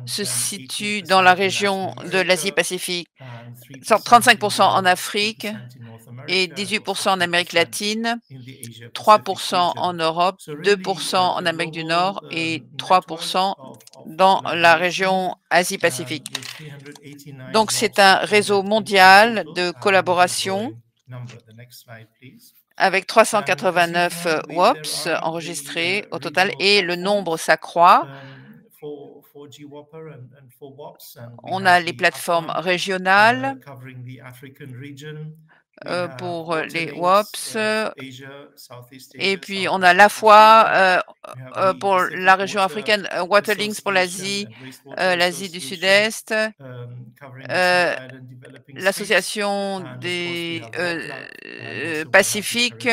se situent dans la région de l'Asie-Pacifique, 35% en Afrique et 18% en Amérique latine, 3% en Europe, 2% en Amérique du Nord et 3% dans la région Asie-Pacifique. Donc, c'est un réseau mondial de collaboration avec 389 WOPS enregistrés au total et le nombre s'accroît. On a les plateformes régionales pour les WOPS et puis on a la fois pour la région africaine, Waterlinks pour l'Asie, l'Asie du Sud-Est, l'association des Pacifiques,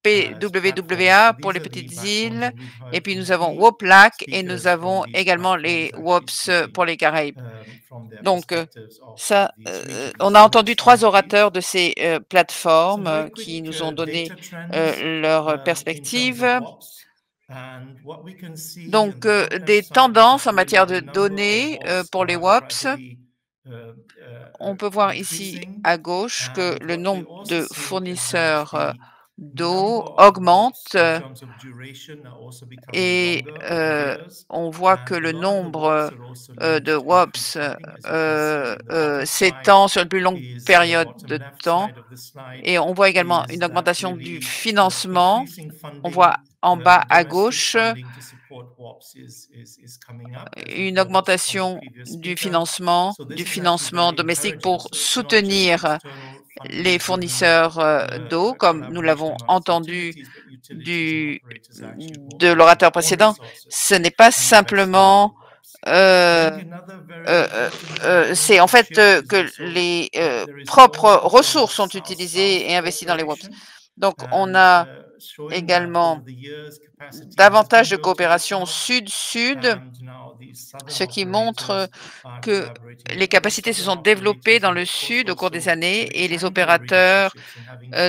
PWWA pour les petites îles, et puis nous avons WOPLAC et nous avons également les WOPS pour les Caraïbes. Donc, ça, on a entendu 3 orateurs de ces plateformes qui nous ont donné leur perspective. Donc, des tendances en matière de données pour les WOPS. On peut voir ici à gauche que le nombre de fournisseurs d'eau augmente et on voit que le nombre de WOPS s'étend sur une plus longue période de temps et on voit également une augmentation du financement. On voit en bas à gauche une augmentation du financement domestique pour soutenir les fournisseurs d'eau, comme nous l'avons entendu de l'orateur précédent. Ce n'est pas simplement c'est en fait que les propres ressources sont utilisées et investies dans les WOPS. Donc, on a également davantage de coopération sud-sud, ce qui montre que les capacités se sont développées dans le sud au cours des années et les opérateurs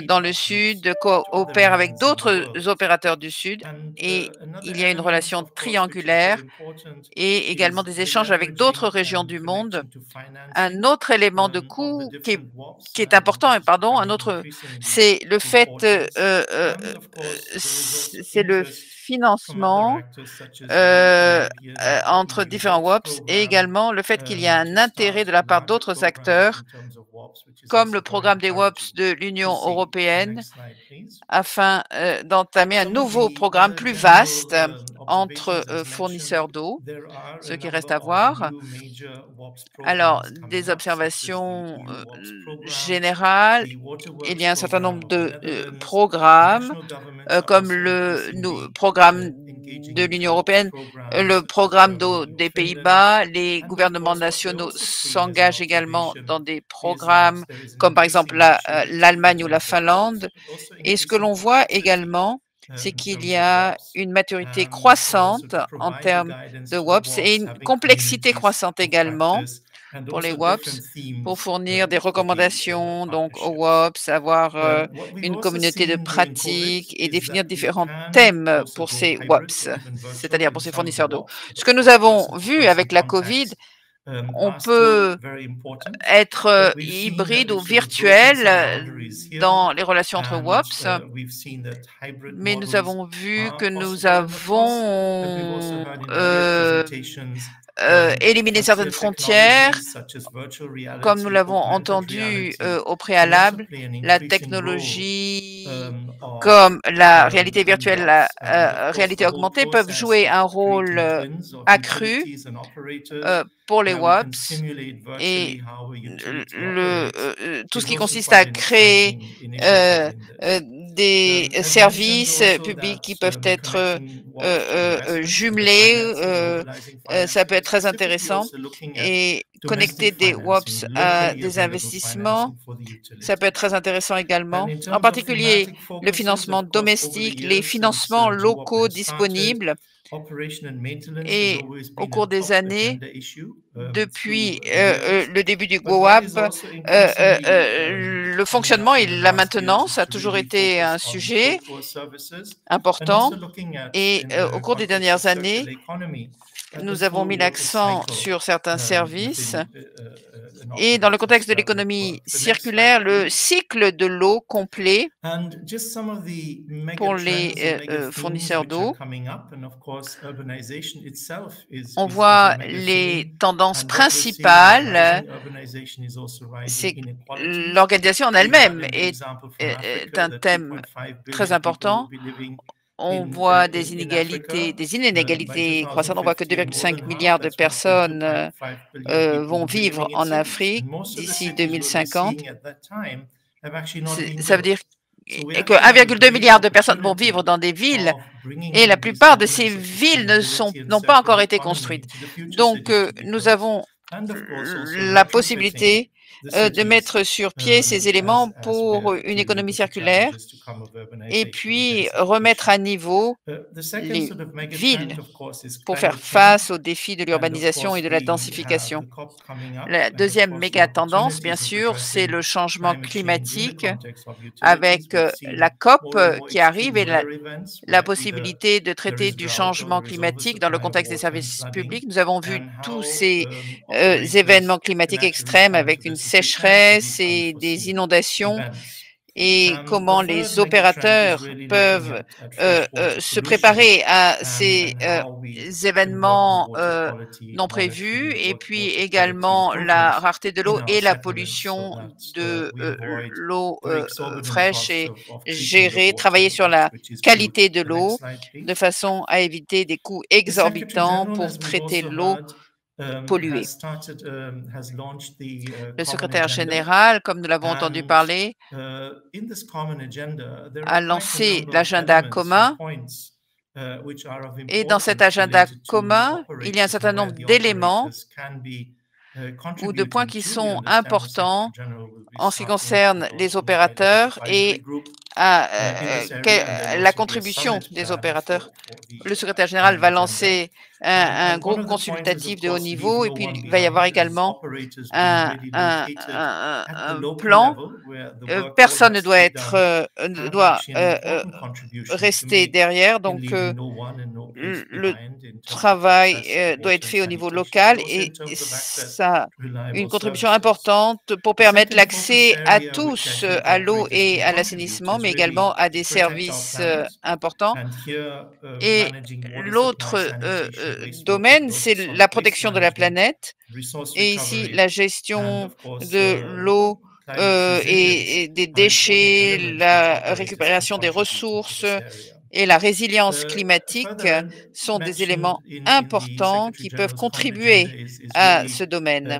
dans le sud coopèrent avec d'autres opérateurs du sud et il y a une relation triangulaire et également des échanges avec d'autres régions du monde. Un autre élément de coût qui est important, c'est le fait, c'est le financement entre différents WOPS et également le fait qu'il y a un intérêt de la part d'autres acteurs comme le programme des WOPS de l'Union européenne afin d'entamer un nouveau programme plus vaste entre fournisseurs d'eau, ce qui reste à voir. Alors, des observations générales, il y a un certain nombre de programmes, comme le programme de l'Union européenne, le programme d'eau des Pays-Bas. Les gouvernements nationaux s'engagent également dans des programmes comme par exemple l'Allemagne ou la Finlande. Et ce que l'on voit également, c'est qu'il y a une maturité croissante en termes de WOPS et une complexité croissante également pour les WOPS, pour fournir des recommandations donc aux WOPS, avoir une communauté de pratiques et définir différents thèmes pour ces WOPS, c'est-à-dire pour ces fournisseurs d'eau. Ce que nous avons vu avec la COVID, on peut être hybride ou virtuel dans les relations entre WOPS, mais nous avons vu que nous avons éliminé certaines frontières, comme nous l'avons entendu au préalable. La technologie comme la réalité virtuelle, la réalité augmentée peuvent jouer un rôle accru pour les WOPS et tout ce qui consiste à créer des services publics qui peuvent être jumelés, ça peut être très intéressant, et connecter des WOPS à des investissements, ça peut être très intéressant également, en particulier le financement domestique, les financements locaux disponibles. Et au cours des années, depuis le début du GOAP, le fonctionnement et la maintenance a toujours été un sujet important. Et au cours des dernières années, nous avons mis l'accent sur certains services. Et dans le contexte de l'économie circulaire, le cycle de l'eau complet pour les fournisseurs d'eau, on voit les tendances principales. C'est l'organisation en elle-même est un thème très important. On voit des inégalités croissantes. On voit que 2,5 milliards de personnes vont vivre en Afrique d'ici 2050. Ça veut dire que 1,2 milliard de personnes vont vivre dans des villes et la plupart de ces villes n'ont pas encore été construites. Donc, nous avons la possibilité de mettre sur pied ces éléments pour une économie circulaire et puis remettre à niveau les villes pour faire face aux défis de l'urbanisation et de la densification. La deuxième méga tendance, bien sûr, c'est le changement climatique avec la COP qui arrive et la possibilité de traiter du changement climatique dans le contexte des services publics. Nous avons vu tous ces événements climatiques extrêmes avec une sécheresse et des inondations et comment les opérateurs peuvent se préparer à ces événements non prévus et puis également la rareté de l'eau et la pollution de l'eau fraîche et gérer, travailler sur la qualité de l'eau de façon à éviter des coûts exorbitants pour traiter l'eau polluée. Le secrétaire général, comme nous l'avons entendu parler, a lancé l'agenda commun. Et dans cet agenda commun, il y a un certain nombre d'éléments ou de points qui sont importants en ce qui concerne les opérateurs et la contribution des opérateurs. Le secrétaire général va lancer un groupe consultatif de haut niveau et puis il va y avoir également un plan. Personne ne doit rester derrière, donc le travail doit être fait au niveau local et ça a une contribution importante pour permettre l'accès à tous à l'eau et à l'assainissement, mais également à des services importants. Et l'autre domaine, c'est la protection de la planète. Et ici, la gestion de l'eau et des déchets, la récupération des ressources et la résilience climatique sont des éléments importants qui peuvent contribuer à ce domaine.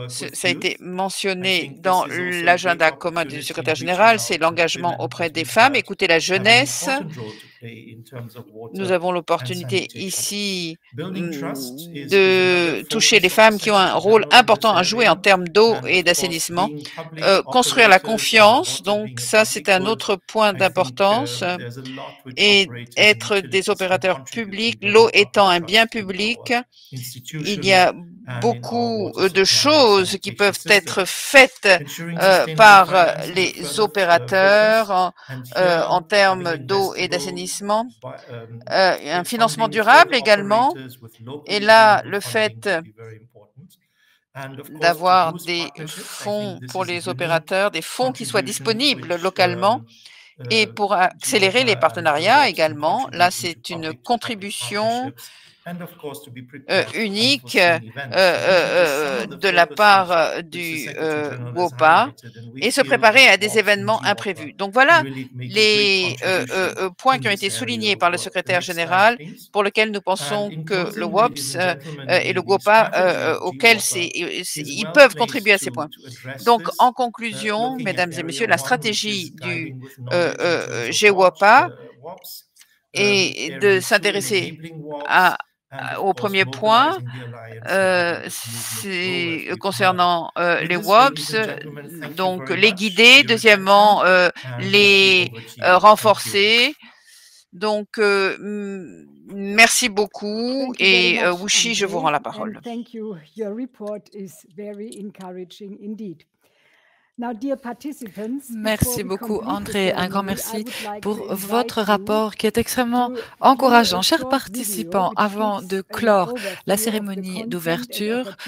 Ça a été mentionné dans l'agenda commun du secrétaire général, c'est l'engagement auprès des femmes, écouter la jeunesse. Nous avons l'opportunité ici de toucher les femmes qui ont un rôle important à jouer en termes d'eau et d'assainissement. Construire la confiance, donc ça c'est un autre point d'importance, et être des opérateurs publics, l'eau étant un bien public. Il y a beaucoup de choses qui peuvent être faites par les opérateurs en termes d'eau et d'assainissement. Un financement durable également. Et là, le fait d'avoir des fonds pour les opérateurs, des fonds qui soient disponibles localement et pour accélérer les partenariats également. Là, c'est une contribution unique de la part du WOPA et se préparer à des événements imprévus. Donc voilà les points qui ont été soulignés par le secrétaire général pour lesquels nous pensons que le WOPS et le WOPA auxquels ils peuvent contribuer à ces points. Donc en conclusion, mesdames et messieurs, la stratégie du GWOPA est de s'intéresser au premier point, c'est concernant les WOPS, donc les guider, deuxièmement les renforcer. Donc merci beaucoup et Wushi, je vous rends la parole. Merci beaucoup, André. Un grand merci pour votre rapport qui est extrêmement encourageant. Chers participants, avant de clore la cérémonie d'ouverture,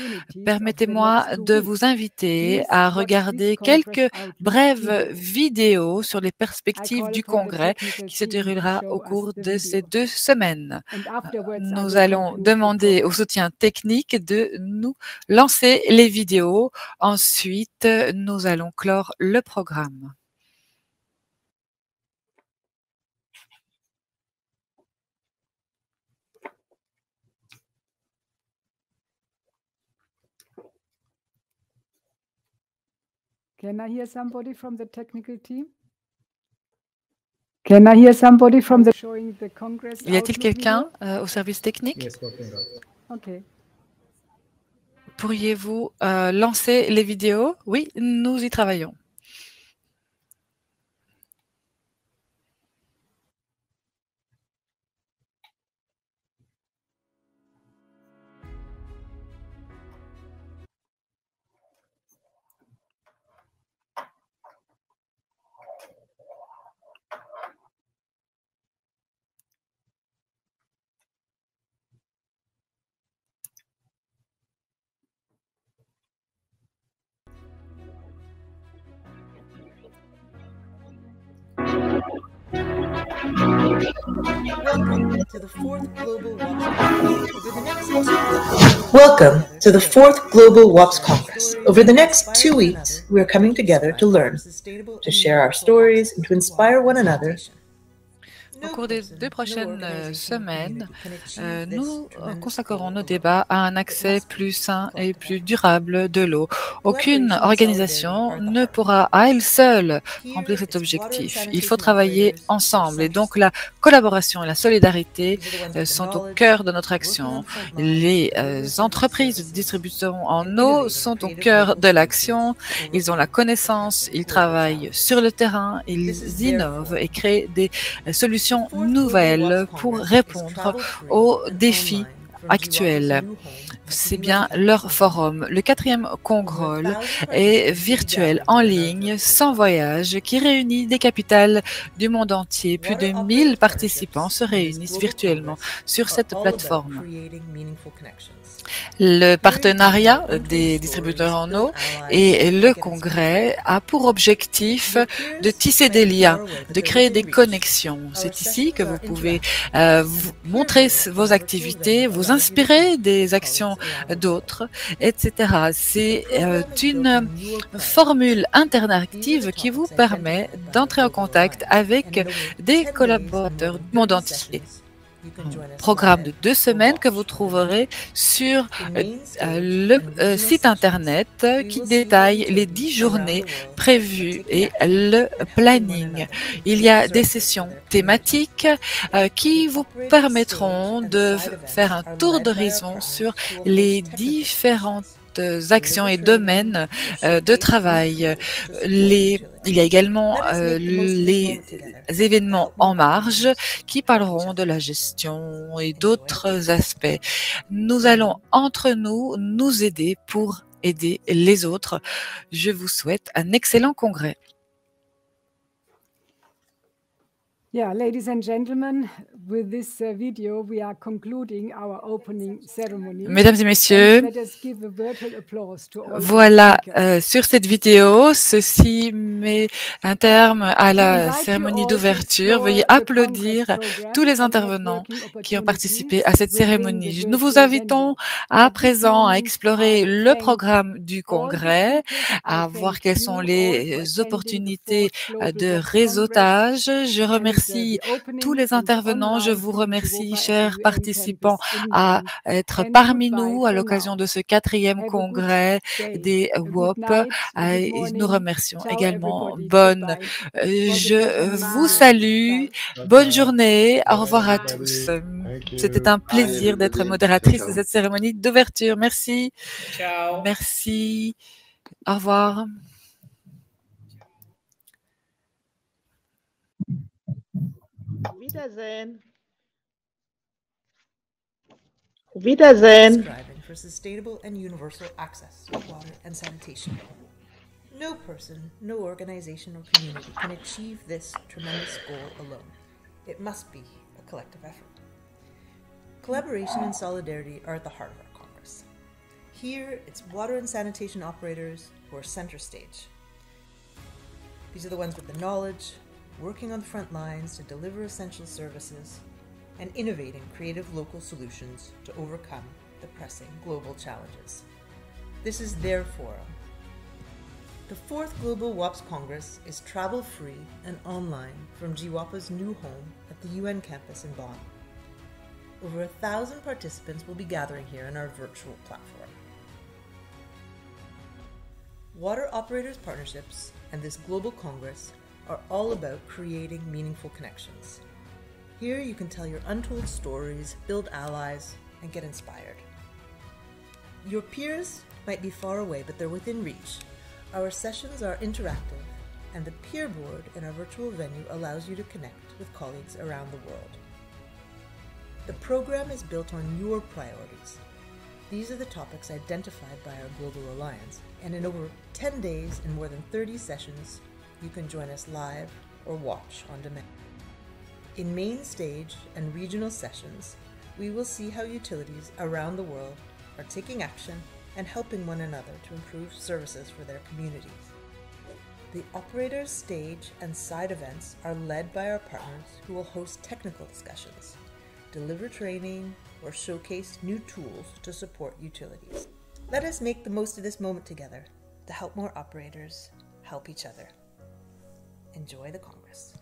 permettez-moi de vous inviter à regarder quelques brèves vidéos sur les perspectives du Congrès qui se déroulera au cours de ces 2 semaines. Nous allons demander au soutien technique de nous lancer les vidéos. Ensuite, nous allons clore le programme. Can I hear somebody from the technical team? Can I hear somebody from the showing the Congress? Y a-t-il quelqu'un au service technique? Okay. Pourriez-vous lancer les vidéos? Oui, nous y travaillons. Welcome to the 4th Global WOPS Congress. Over the next 2 weeks, we are coming together to learn, to share our stories, and to inspire one another. Au cours des 2 prochaines semaines, nous consacrerons nos débats à un accès plus sain et plus durable de l'eau. Aucune organisation ne pourra à elle seule remplir cet objectif. Il faut travailler ensemble et donc la collaboration et la solidarité sont au cœur de notre action. Les entreprises de distribution en eau sont au cœur de l'action. Ils ont la connaissance, ils travaillent sur le terrain, ils innovent et créent des solutions nouvelles pour répondre aux défis actuels. C'est bien leur forum. Le 4e Congrès est virtuel, en ligne, sans voyage, qui réunit des capitales du monde entier. Plus de 1000 participants se réunissent virtuellement sur cette plateforme. Le partenariat des distributeurs en eau et le Congrès a pour objectif de tisser des liens, de créer des connexions. C'est ici que vous pouvez montrer vos activités, vous inspirer des actions d'autres, etc. C'est une formule interactive qui vous permet d'entrer en contact avec des collaborateurs du monde entier. Un programme de 2 semaines que vous trouverez sur le site internet qui détaille les 10 journées prévues et le planning. Il y a des sessions thématiques qui vous permettront de faire un tour d'horizon sur les différentes actions et domaines de travail. Il y a également les événements en marge qui parleront de la gestion et d'autres aspects. Nous allons entre nous nous aider pour aider les autres. Je vous souhaite un excellent congrès. Yeah, ladies and gentlemen, with this video, we are concluding our opening ceremony. Mesdames et messieurs, Let us give a virtual applause to all voilà, speakers. sur cette vidéo, ceci met un terme à la cérémonie d'ouverture. Veuillez applaudir tous les intervenants qui ont participé à cette cérémonie. Nous vous invitons à présent à explorer le programme du Congrès, à voir quelles sont les opportunités de réseautage. Je remercie tous les intervenants. Je vous remercie, chers participants, à être parmi nous à l'occasion de ce 4e congrès des WOP. Et nous remercions également Bonne. Je vous salue. Bonne journée. Au revoir à tous. C'était un plaisir d'être modératrice de cette cérémonie d'ouverture. Merci. Ciao. Merci. Au revoir. Wiedersehen. Wiedersehen. Striving for sustainable and universal access to water and sanitation. No person, no organization or community can achieve this tremendous goal alone. It must be a collective effort. Collaboration and solidarity are at the heart of our Congress. Here, it's water and sanitation operators who are center stage. These are the ones with the knowledge, working on the front lines to deliver essential services, and innovating creative local solutions to overcome the pressing global challenges. This is their forum. The 4th Global WAPS Congress is travel-free and online from GWAPA's new home at the UN campus in Bonn. Over 1,000 participants will be gathering here in our virtual platform. Water Operators Partnerships and this Global Congress are all about creating meaningful connections. Here you can tell your untold stories, build allies, and get inspired. Your peers might be far away, but they're within reach. Our sessions are interactive, and the peer board in our virtual venue allows you to connect with colleagues around the world. The program is built on your priorities. These are the topics identified by our Global Alliance, and in over 10 days and more than 30 sessions, you can join us live or watch on demand. In main stage and regional sessions, we will see how utilities around the world are taking action and helping one another to improve services for their communities. The operators stage and side events are led by our partners who will host technical discussions, deliver training, or showcase new tools to support utilities. Let us make the most of this moment together to help more operators help each other. Enjoy the Congress.